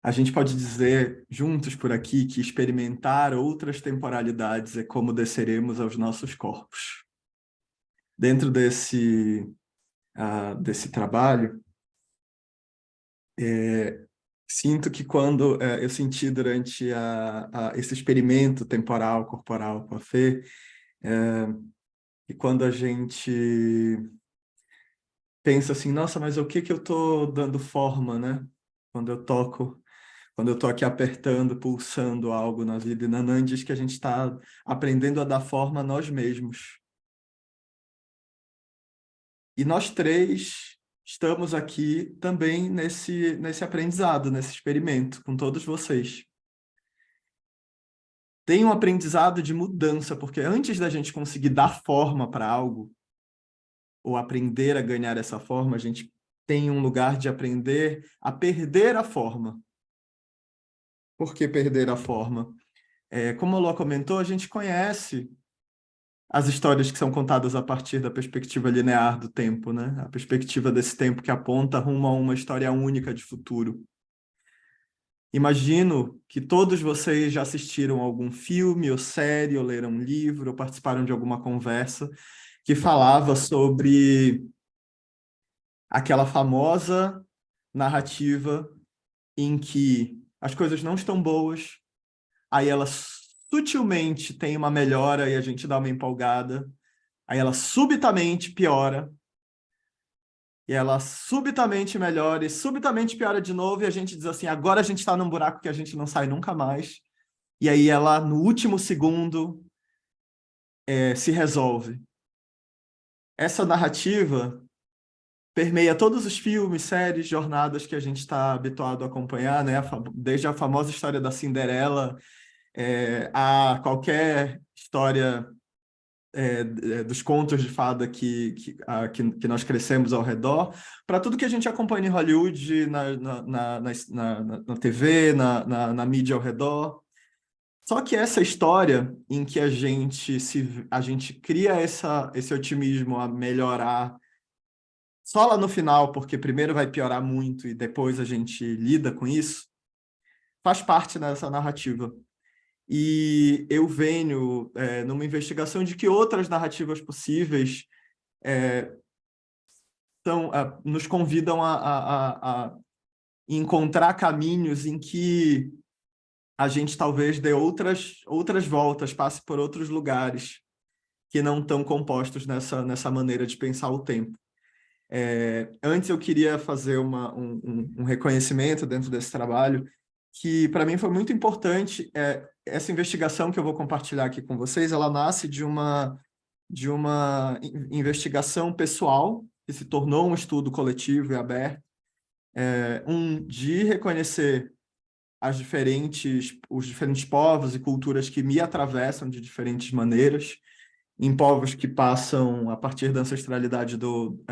[SPEAKER 3] a gente pode dizer juntos por aqui que experimentar outras temporalidades é como desceremos aos nossos corpos. Dentro desse trabalho, sinto que quando eu senti durante esse experimento temporal, corporal com a Fê, e quando a gente pensa assim, nossa, mas o que eu estou dando forma, né? Quando eu toco Quando eu estou aqui apertando, pulsando algo na vida, e Nanan diz que a gente está aprendendo a dar forma a nós mesmos. E nós três estamos aqui também nesse aprendizado, nesse experimento, com todos vocês. Tem um aprendizado de mudança, porque antes da gente conseguir dar forma para algo, ou aprender a ganhar essa forma, a gente tem um lugar de aprender a perder a forma. Por que perder a forma? Como a Lua comentou, a gente conhece as histórias que são contadas a partir da perspectiva linear do tempo, né? A perspectiva desse tempo que aponta rumo a uma história única de futuro. Imagino que todos vocês já assistiram a algum filme ou série, ou leram um livro, ou participaram de alguma conversa que falava sobre aquela famosa narrativa em que as coisas não estão boas, aí ela sutilmente tem uma melhora e a gente dá uma empolgada, aí ela subitamente piora, e ela subitamente melhora e subitamente piora de novo, e a gente diz assim, agora a gente está num buraco que a gente não sai nunca mais, e aí ela, no último segundo, se resolve. Essa narrativa permeia todos os filmes, séries, jornadas que a gente está habituado a acompanhar, né? Desde a famosa história da Cinderela, a qualquer história dos contos de fada que nós crescemos ao redor, para tudo que a gente acompanha em Hollywood, na TV, na mídia ao redor. Só que essa história em que a gente cria esse otimismo a melhorar só lá no final, porque primeiro vai piorar muito e depois a gente lida com isso, faz parte dessa narrativa. E eu venho numa investigação de que outras narrativas possíveis nos convidam a encontrar caminhos em que a gente talvez dê outras voltas, passe por outros lugares que não estão compostos nessa maneira de pensar o tempo. Antes eu queria fazer um reconhecimento dentro desse trabalho, que para mim foi muito importante. Essa investigação que eu vou compartilhar aqui com vocês, ela nasce de uma investigação pessoal, que se tornou um estudo coletivo e aberto, de reconhecer os diferentes povos e culturas que me atravessam de diferentes maneiras, em povos que passam a partir da ancestralidade do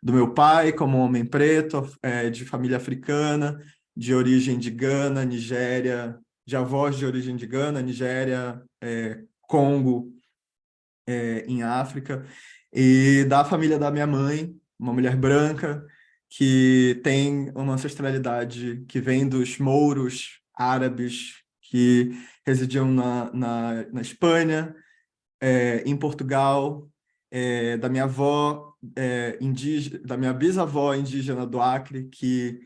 [SPEAKER 3] meu pai, como homem preto, de família africana, de origem de Gana, Nigéria, de avós de origem de Gana, Nigéria, Congo, em África, e da família da minha mãe, uma mulher branca, que tem uma ancestralidade que vem dos mouros árabes que residiam na Espanha, em Portugal, da minha avó indígena, da minha bisavó indígena do Acre, que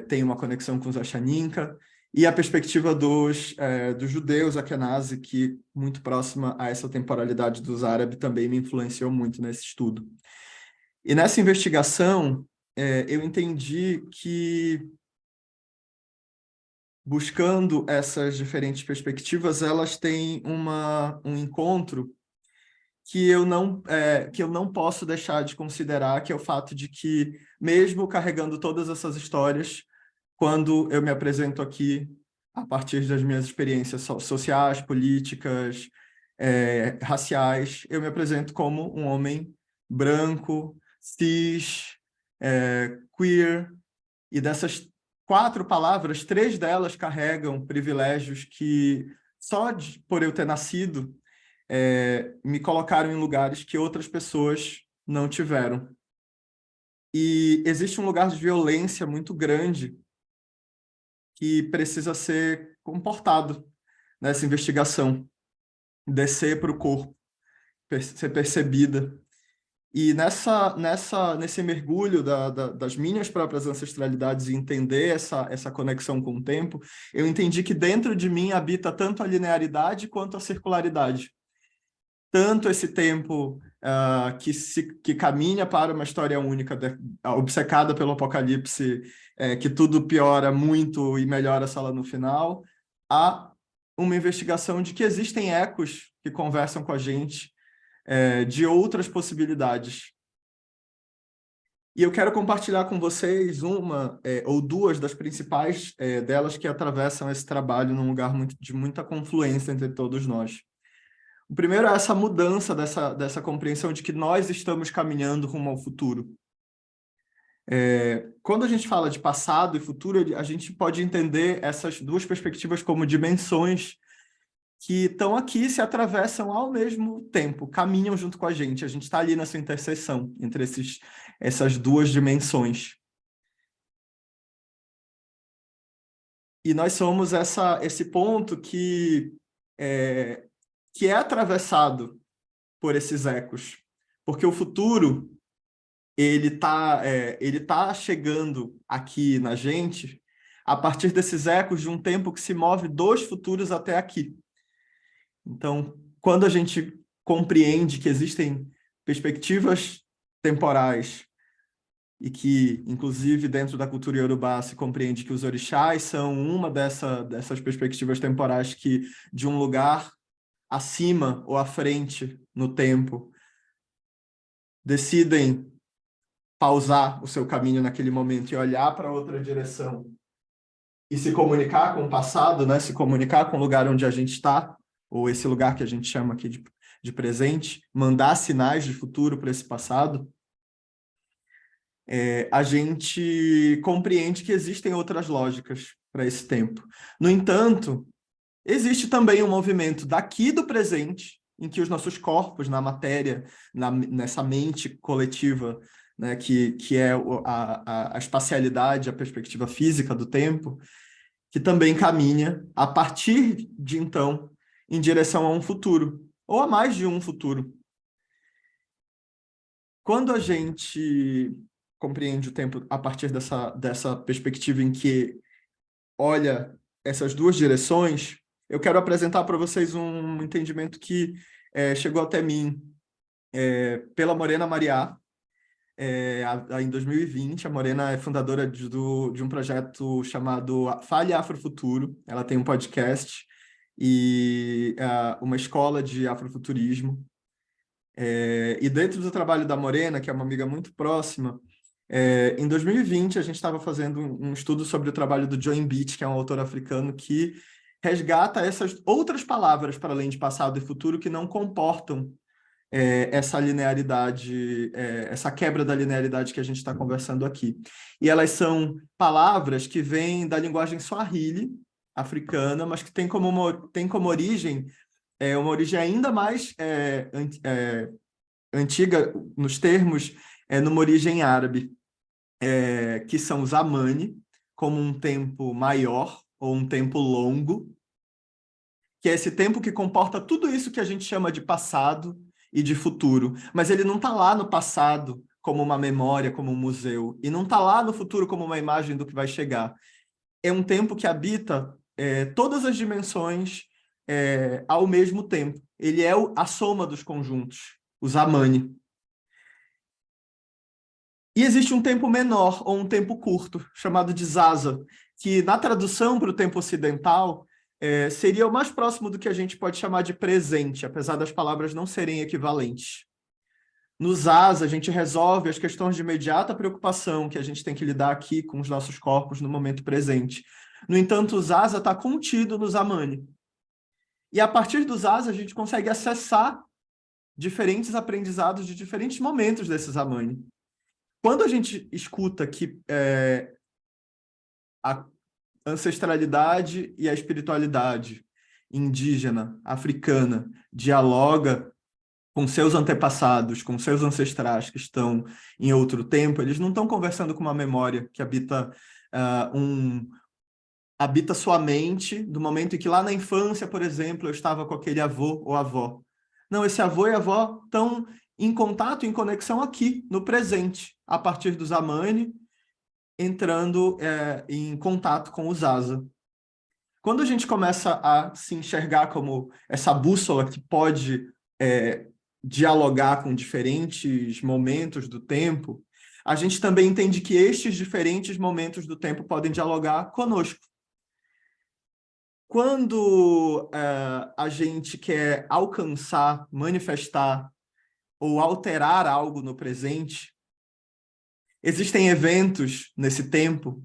[SPEAKER 3] tem uma conexão com os Achaninka, e a perspectiva dos judeus Akenazi, que muito próxima a essa temporalidade dos árabes, também me influenciou muito nesse estudo. E nessa investigação, eu entendi que, buscando essas diferentes perspectivas, elas têm um encontro que eu não posso deixar de considerar, que é o fato de que, mesmo carregando todas essas histórias, quando eu me apresento aqui, a partir das minhas experiências sociais, políticas, raciais, eu me apresento como um homem branco, cis, queer, e dessas 4 palavras, 3 delas carregam privilégios que, por eu ter nascido, me colocaram em lugares que outras pessoas não tiveram. E existe um lugar de violência muito grande que precisa ser comportado nessa investigação, descer para o corpo, ser percebida. E nesse mergulho das minhas próprias ancestralidades e entender essa conexão com o tempo, eu entendi que dentro de mim habita tanto a linearidade quanto a circularidade. Tanto esse tempo que caminha para uma história única, obcecada pelo apocalipse, que tudo piora muito e melhora só lá no final, a uma investigação de que existem ecos que conversam com a gente, de outras possibilidades. E eu quero compartilhar com vocês uma ou duas das principais delas que atravessam esse trabalho num lugar de muita confluência entre todos nós. O primeiro é essa mudança dessa compreensão de que nós estamos caminhando rumo ao futuro. Quando a gente fala de passado e futuro, a gente pode entender essas duas perspectivas como dimensões que estão aqui, se atravessam ao mesmo tempo, caminham junto com a gente está ali nessa interseção entre essas duas dimensões. E nós somos esse ponto que é atravessado por esses ecos, porque o futuro ele tá chegando aqui na gente a partir desses ecos de um tempo que se move dos futuros até aqui. Então, quando a gente compreende que existem perspectivas temporais e que, inclusive, dentro da cultura iorubá se compreende que os orixás são uma dessas perspectivas temporais que, de um lugar acima ou à frente no tempo, decidem pausar o seu caminho naquele momento e olhar para outra direção e se comunicar com o passado, né? Se comunicar com o lugar onde a gente está, ou esse lugar que a gente chama aqui de presente, mandar sinais de futuro para esse passado, a gente compreende que existem outras lógicas para esse tempo. No entanto, existe também um movimento daqui do presente, em que os nossos corpos, na matéria, nessa mente coletiva, né, que é a espacialidade, a perspectiva física do tempo, que também caminha, a partir de então, em direção a um futuro, ou a mais de um futuro. Quando a gente compreende o tempo a partir dessa perspectiva em que olha essas duas direções, eu quero apresentar para vocês um entendimento que chegou até mim pela Morena Mariá, em 2020. A Morena é fundadora de um projeto chamado Fale Afrofuturo. Ela tem um podcast e uma escola de afrofuturismo. E dentro do trabalho da Morena, que é uma amiga muito próxima, em 2020 a gente estava fazendo um estudo sobre o trabalho do Joan Beach, que é um autor africano que resgata essas outras palavras para além de passado e futuro que não comportam essa linearidade, essa quebra da linearidade que a gente está conversando aqui. E elas são palavras que vêm da linguagem Swahili, africana, mas que tem como origem uma origem ainda mais antiga nos termos, numa origem árabe, que são os amani, como um tempo maior ou um tempo longo, que é esse tempo que comporta tudo isso que a gente chama de passado e de futuro, mas ele não está lá no passado como uma memória, como um museu, e não está lá no futuro como uma imagem do que vai chegar. É um tempo que habita todas as dimensões ao mesmo tempo. Ele é a soma dos conjuntos, os amani. E existe um tempo menor, ou um tempo curto, chamado de zaza, que na tradução para o tempo ocidental seria o mais próximo do que a gente pode chamar de presente, apesar das palavras não serem equivalentes. No zaza, a gente resolve as questões de imediata preocupação que a gente tem que lidar aqui com os nossos corpos no momento presente. No entanto, o zaza está contido nos amani. E a partir do zaza, a gente consegue acessar diferentes aprendizados de diferentes momentos desses amani. Quando a gente escuta que a ancestralidade e a espiritualidade indígena, africana, dialoga com seus antepassados, com seus ancestrais que estão em outro tempo, eles não estão conversando com uma memória que habita sua mente, do momento em que lá na infância, por exemplo, eu estava com aquele avô ou avó. Não, esse avô e avó estão em contato, em conexão aqui, no presente, a partir dos amani, entrando em contato com o zaza. Quando a gente começa a se enxergar como essa bússola que pode dialogar com diferentes momentos do tempo, a gente também entende que estes diferentes momentos do tempo podem dialogar conosco. Quando a gente quer alcançar, manifestar ou alterar algo no presente, existem eventos nesse tempo,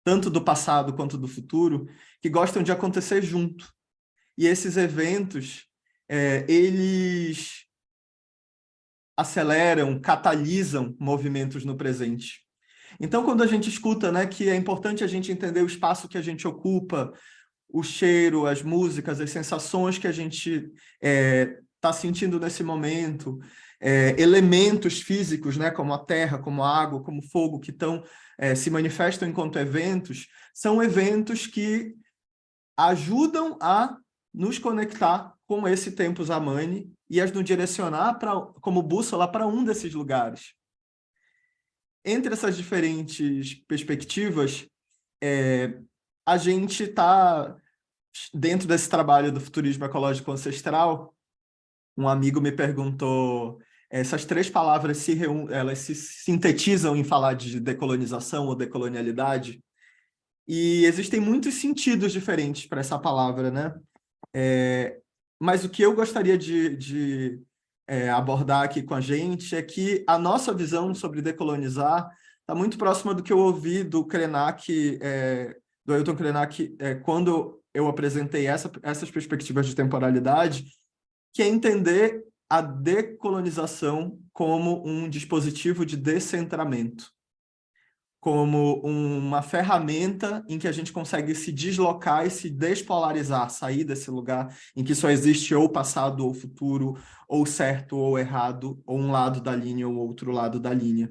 [SPEAKER 3] tanto do passado quanto do futuro, que gostam de acontecer junto. E esses eventos, eles aceleram, catalisam movimentos no presente. Então, quando a gente escuta, né, que é importante a gente entender o espaço que a gente ocupa, o cheiro, as músicas, as sensações que a gente está sentindo nesse momento, elementos físicos, né, como a terra, como a água, como o fogo, que se manifestam enquanto eventos, são eventos que ajudam a nos conectar com esse tempus amani e a nos direcionar como bússola para um desses lugares. Entre essas diferentes perspectivas, a gente está, dentro desse trabalho do futurismo ecológico ancestral, um amigo me perguntou, essas 3 palavras elas se sintetizam em falar de decolonização ou decolonialidade, e existem muitos sentidos diferentes para essa palavra, né? Mas o que eu gostaria de abordar aqui com a gente é que a nossa visão sobre decolonizar está muito próxima do que eu ouvi do Krenak, do Ailton Krenak, quando eu apresentei essas perspectivas de temporalidade, que é entender a decolonização como um dispositivo de descentramento, como uma ferramenta em que a gente consegue se deslocar e se despolarizar, sair desse lugar em que só existe ou passado ou futuro, ou certo ou errado, ou um lado da linha ou outro lado da linha.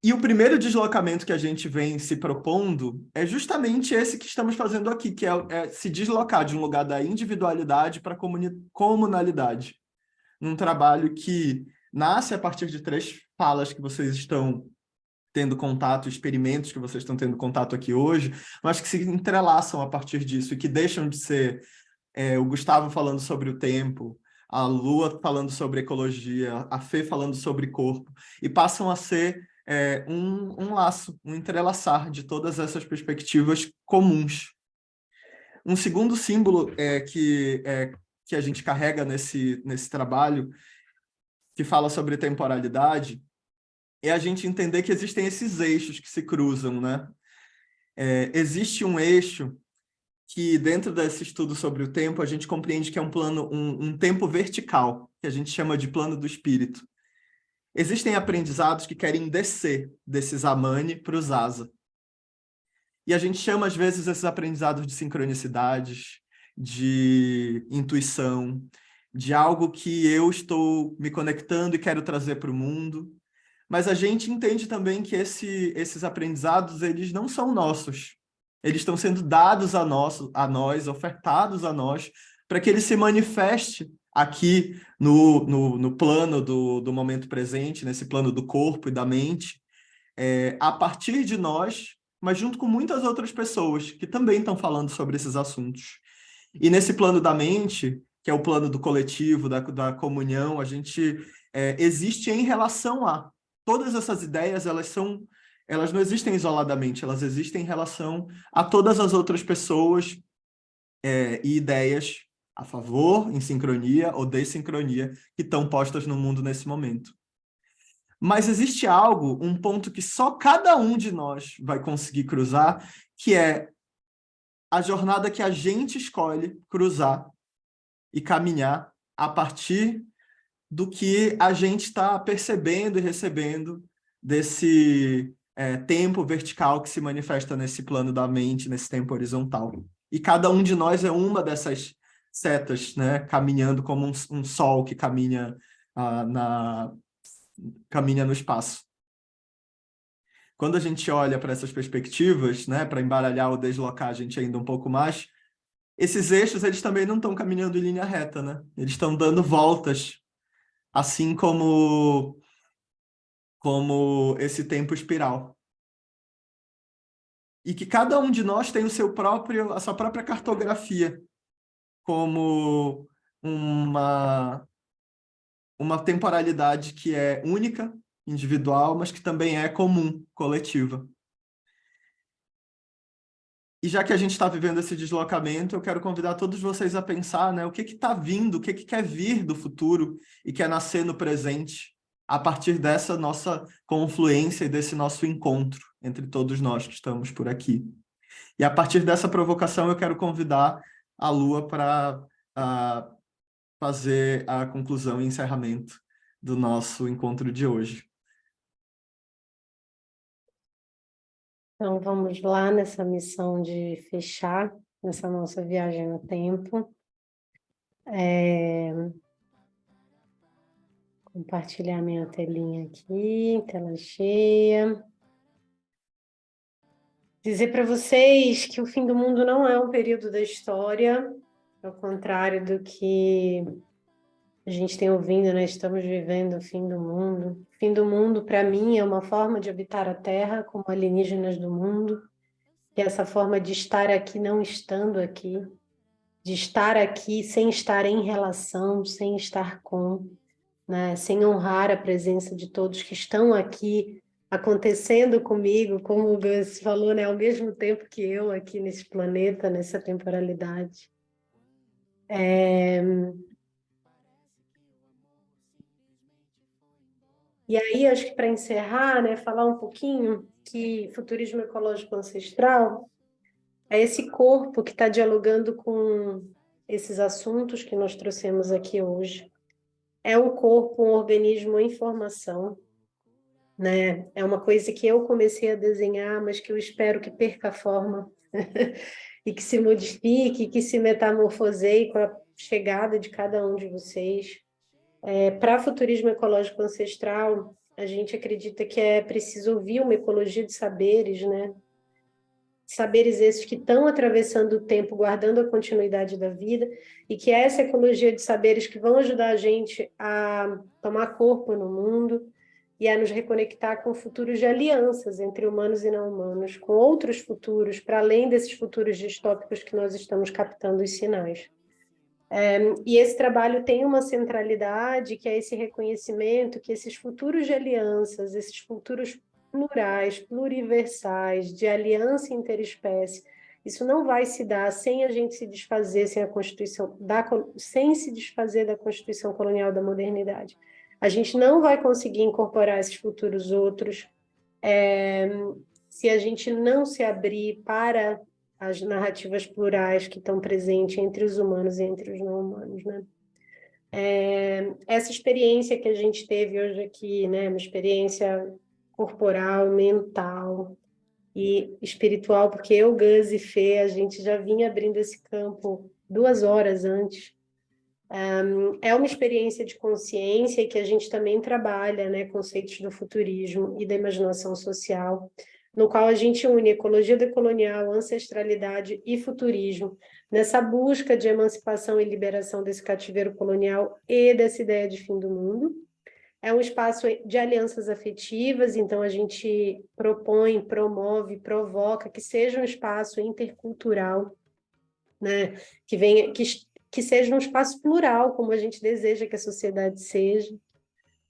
[SPEAKER 3] E o primeiro deslocamento que a gente vem se propondo é justamente esse que estamos fazendo aqui, que é se deslocar de um lugar da individualidade para a comunalidade. Num trabalho que nasce a partir de 3 falas que vocês estão tendo contato, experimentos que vocês estão tendo contato aqui hoje, mas que se entrelaçam a partir disso e que deixam de ser o Gustavo falando sobre o tempo, a Lua falando sobre ecologia, a Fê falando sobre corpo, e passam a ser um laço, um entrelaçar de todas essas perspectivas comuns. Um segundo símbolo que a gente carrega nesse trabalho, que fala sobre temporalidade, é a gente entender que existem esses eixos que se cruzam, né? Existe um eixo que, dentro desse estudo sobre o tempo, a gente compreende que é um tempo vertical, que a gente chama de plano do espírito. Existem aprendizados que querem descer desses Amani para os Asa. E a gente chama, às vezes, esses aprendizados de sincronicidades, de intuição, de algo que eu estou me conectando e quero trazer para o mundo. Mas a gente entende também que esses aprendizados, eles não são nossos. Eles estão sendo dados a nós, ofertados a nós, para que ele se manifeste aqui no plano do momento presente, nesse plano do corpo e da mente, a partir de nós, mas junto com muitas outras pessoas que também estão falando sobre esses assuntos. E nesse plano da mente, que é o plano do coletivo, da comunhão, a gente existe em relação a todas essas ideias, elas não existem isoladamente, elas existem em relação a todas as outras pessoas e ideias a favor, em sincronia ou desincronia, que estão postas no mundo nesse momento. Mas existe algo, um ponto que só cada um de nós vai conseguir cruzar, que é a jornada que a gente escolhe cruzar e caminhar a partir do que a gente está percebendo e recebendo desse tempo vertical que se manifesta nesse plano da mente, nesse tempo horizontal. E cada um de nós é uma dessas setas, né, caminhando como um sol que caminha, caminha no espaço. Quando a gente olha para essas perspectivas, né, para embaralhar ou deslocar a gente ainda um pouco mais, esses eixos eles também não estão caminhando em linha reta, né? Eles estão dando voltas, assim como esse tempo espiral. E que cada um de nós tem a sua própria cartografia, como uma temporalidade que é única, individual, mas que também é comum, coletiva. E já que a gente está vivendo esse deslocamento, eu quero convidar todos vocês a pensar, né, o que está vindo, o que quer vir do futuro e quer nascer no presente, a partir dessa nossa confluência e desse nosso encontro entre todos nós que estamos por aqui. E a partir dessa provocação, eu quero convidar a Lua para fazer a conclusão e encerramento do nosso encontro de hoje.
[SPEAKER 1] Então, vamos lá nessa missão de fechar essa nossa viagem no tempo. Compartilhar minha telinha aqui, tela cheia. Dizer para vocês que o fim do mundo não é um período da história, ao contrário do que a gente tem ouvindo, né? Estamos vivendo o fim do mundo. O fim do mundo, para mim, é uma forma de habitar a Terra como alienígenas do mundo, que é essa forma de estar aqui não estando aqui, de estar aqui sem estar em relação, sem estar com, né? Sem honrar a presença de todos que estão aqui acontecendo comigo, como o Gus falou, né? Ao mesmo tempo que eu aqui nesse planeta, nessa temporalidade. E aí, acho que para encerrar, né, falar um pouquinho que futurismo ecológico ancestral é esse corpo que está dialogando com esses assuntos que nós trouxemos aqui hoje. É um corpo, um organismo em formação, né? É uma coisa que eu comecei a desenhar, mas que eu espero que perca a forma e que se modifique, que se metamorfoseie com a chegada de cada um de vocês. Para futurismo ecológico ancestral, a gente acredita que é preciso ouvir uma ecologia de saberes, né? Saberes esses que estão atravessando o tempo, guardando a continuidade da vida, e que é essa ecologia de saberes que vão ajudar a gente a tomar corpo no mundo e a nos reconectar com futuros de alianças entre humanos e não humanos, com outros futuros, para além desses futuros distópicos que nós estamos captando os sinais. E esse trabalho tem uma centralidade, que é esse reconhecimento que esses futuros de alianças, esses futuros plurais, pluriversais, de aliança interespécie, isso não vai se dar sem a gente se desfazer, sem se desfazer da Constituição Colonial da Modernidade. A gente não vai conseguir incorporar esses futuros outros se a gente não se abrir para as narrativas plurais que estão presentes entre os humanos e entre os não humanos, né? Essa experiência que a gente teve hoje aqui, né, uma experiência corporal, mental e espiritual, porque eu, Gus e Fê, a gente já vinha abrindo esse campo 2 horas antes. É uma experiência de consciência que a gente também trabalha, né, conceitos do futurismo e da imaginação social, no qual a gente une ecologia decolonial, ancestralidade e futurismo, nessa busca de emancipação e liberação desse cativeiro colonial e dessa ideia de fim do mundo. É um espaço de alianças afetivas, então a gente propõe, promove, provoca que seja um espaço intercultural, né, que seja um espaço plural, como a gente deseja que a sociedade seja,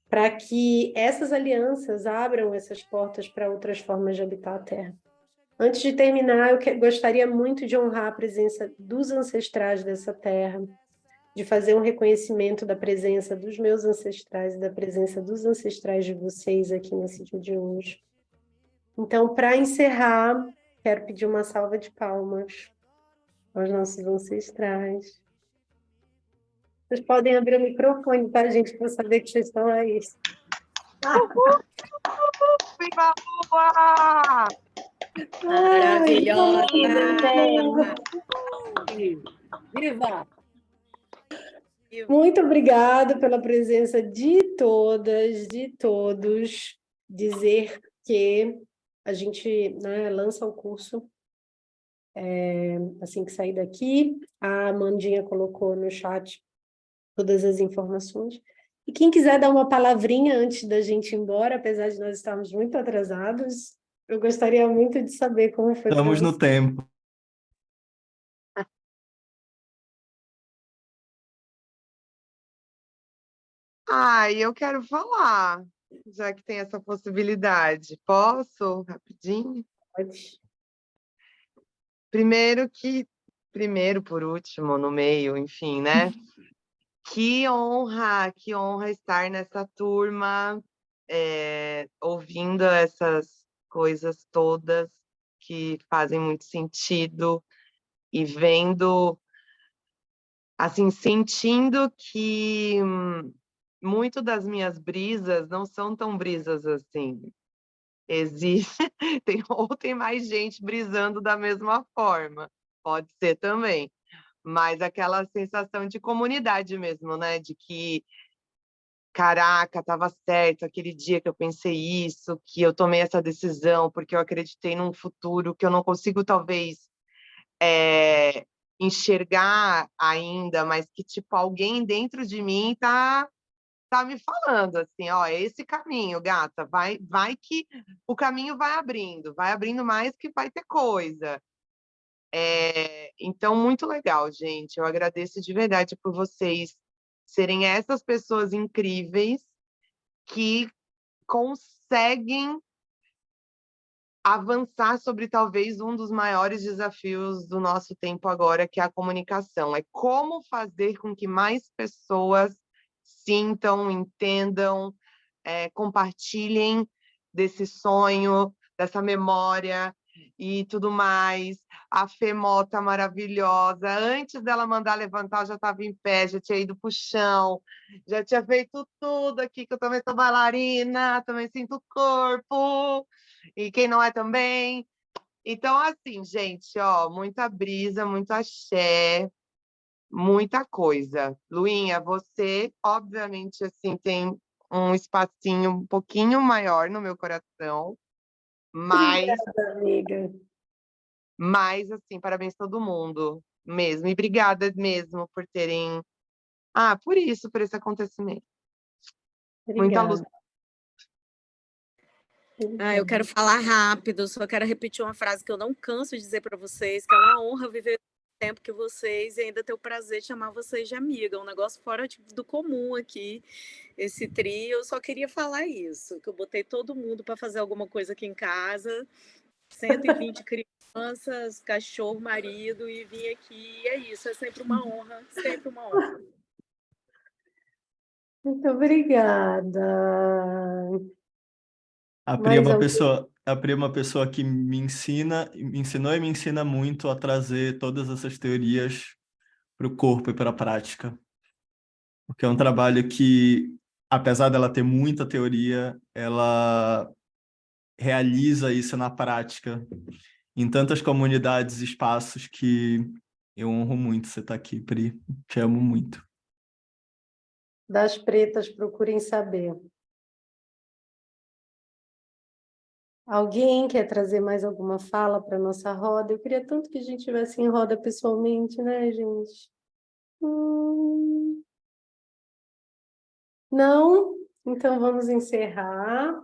[SPEAKER 1] para que essas alianças abram essas portas para outras formas de habitar a Terra. Antes de terminar, gostaria muito de honrar a presença dos ancestrais dessa terra, de fazer um reconhecimento da presença dos meus ancestrais e da presença dos ancestrais de vocês aqui nesse dia de hoje. Então, para encerrar, quero pedir uma salva de palmas aos nossos ancestrais. Vocês podem abrir o microfone, tá, gente, para saber que vocês estão aí.
[SPEAKER 4] Viva a Lua!
[SPEAKER 2] Maravilhosa!
[SPEAKER 4] Viva!
[SPEAKER 1] Muito obrigada pela presença de todas, de todos. Dizer que a gente, né, lança o curso assim que sair daqui. A Amandinha colocou no chat todas as informações. E quem quiser dar uma palavrinha antes da gente ir embora, apesar de nós estarmos muito atrasados, eu gostaria muito de saber como foi para
[SPEAKER 3] Estamos no
[SPEAKER 1] vocês.
[SPEAKER 3] tempo.
[SPEAKER 4] Eu quero falar, já que tem essa possibilidade. Posso, rapidinho?
[SPEAKER 1] Pode.
[SPEAKER 4] Primeiro, por último, no meio, enfim, né? Que honra estar nessa turma, ouvindo essas coisas todas que fazem muito sentido e vendo, assim, sentindo que muito das minhas brisas não são tão brisas assim. Existe, tem mais gente brisando da mesma forma, pode ser também, mas aquela sensação de comunidade mesmo, né? De que, caraca, estava certo aquele dia que eu pensei isso, que eu tomei essa decisão, porque eu acreditei num futuro que eu não consigo, talvez, enxergar ainda, mas que, tipo, alguém dentro de mim tá me falando assim, ó, é esse caminho, gata, vai que o caminho vai abrindo mais que vai ter coisa. Então, muito legal, gente. Eu agradeço de verdade por vocês serem essas pessoas incríveis que conseguem avançar sobre talvez um dos maiores desafios do nosso tempo agora, que é a comunicação. É como fazer com que mais pessoas sintam, entendam, compartilhem desse sonho, dessa memória e tudo mais. A Femó tá maravilhosa. Antes dela mandar levantar, eu já estava em pé, já tinha ido para o chão, já tinha feito tudo aqui, que eu também sou bailarina, também sinto o corpo, e quem não é também. Então, assim, gente, ó, muita brisa, muito axé, muita coisa. Luinha, você, obviamente, assim, tem um espacinho um pouquinho maior no meu coração, mas,
[SPEAKER 1] Obrigada, amiga.
[SPEAKER 4] assim, parabéns a todo mundo, mesmo. E obrigada mesmo por terem... por isso, por esse acontecimento. Muita luz.
[SPEAKER 1] Obrigada.
[SPEAKER 5] Eu quero falar rápido, só quero repetir uma frase que eu não canso de dizer para vocês, que é uma honra viver o tempo que vocês e ainda ter o prazer de chamar vocês de amiga, um negócio fora do comum aqui, esse trio. Eu só queria falar isso, que eu botei todo mundo para fazer alguma coisa aqui em casa, 120 crianças, cachorro, marido, e vim aqui, e é isso, é sempre uma honra, sempre uma honra.
[SPEAKER 1] Muito obrigada.
[SPEAKER 3] A Pri
[SPEAKER 1] Mais alguém?
[SPEAKER 3] A Pri é uma pessoa que me ensinou e me ensina muito a trazer todas essas teorias para o corpo e para a prática. Porque é um trabalho que, apesar dela ter muita teoria, ela realiza isso na prática, em tantas comunidades e espaços que eu honro muito você estar aqui, Pri. Te amo muito.
[SPEAKER 1] Das pretas, procurem saber. Alguém quer trazer mais alguma fala para nossa roda? Eu queria tanto que a gente estivesse em roda pessoalmente, né, gente? Não? Então vamos encerrar.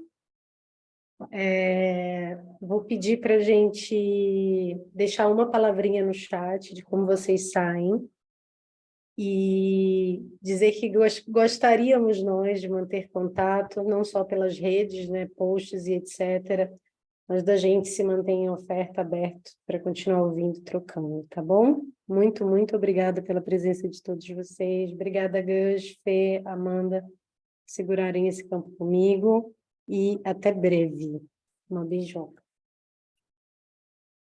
[SPEAKER 1] Vou pedir para a gente deixar uma palavrinha no chat de como vocês saem e dizer que gostaríamos nós de manter contato, não só pelas redes, né, posts e etc., mas da gente se manter em oferta aberto para continuar ouvindo, trocando, tá bom? Muito, muito obrigada pela presença de todos vocês. Obrigada, Gus, Fê, Amanda, por segurarem esse campo comigo e até breve. Uma beijoca.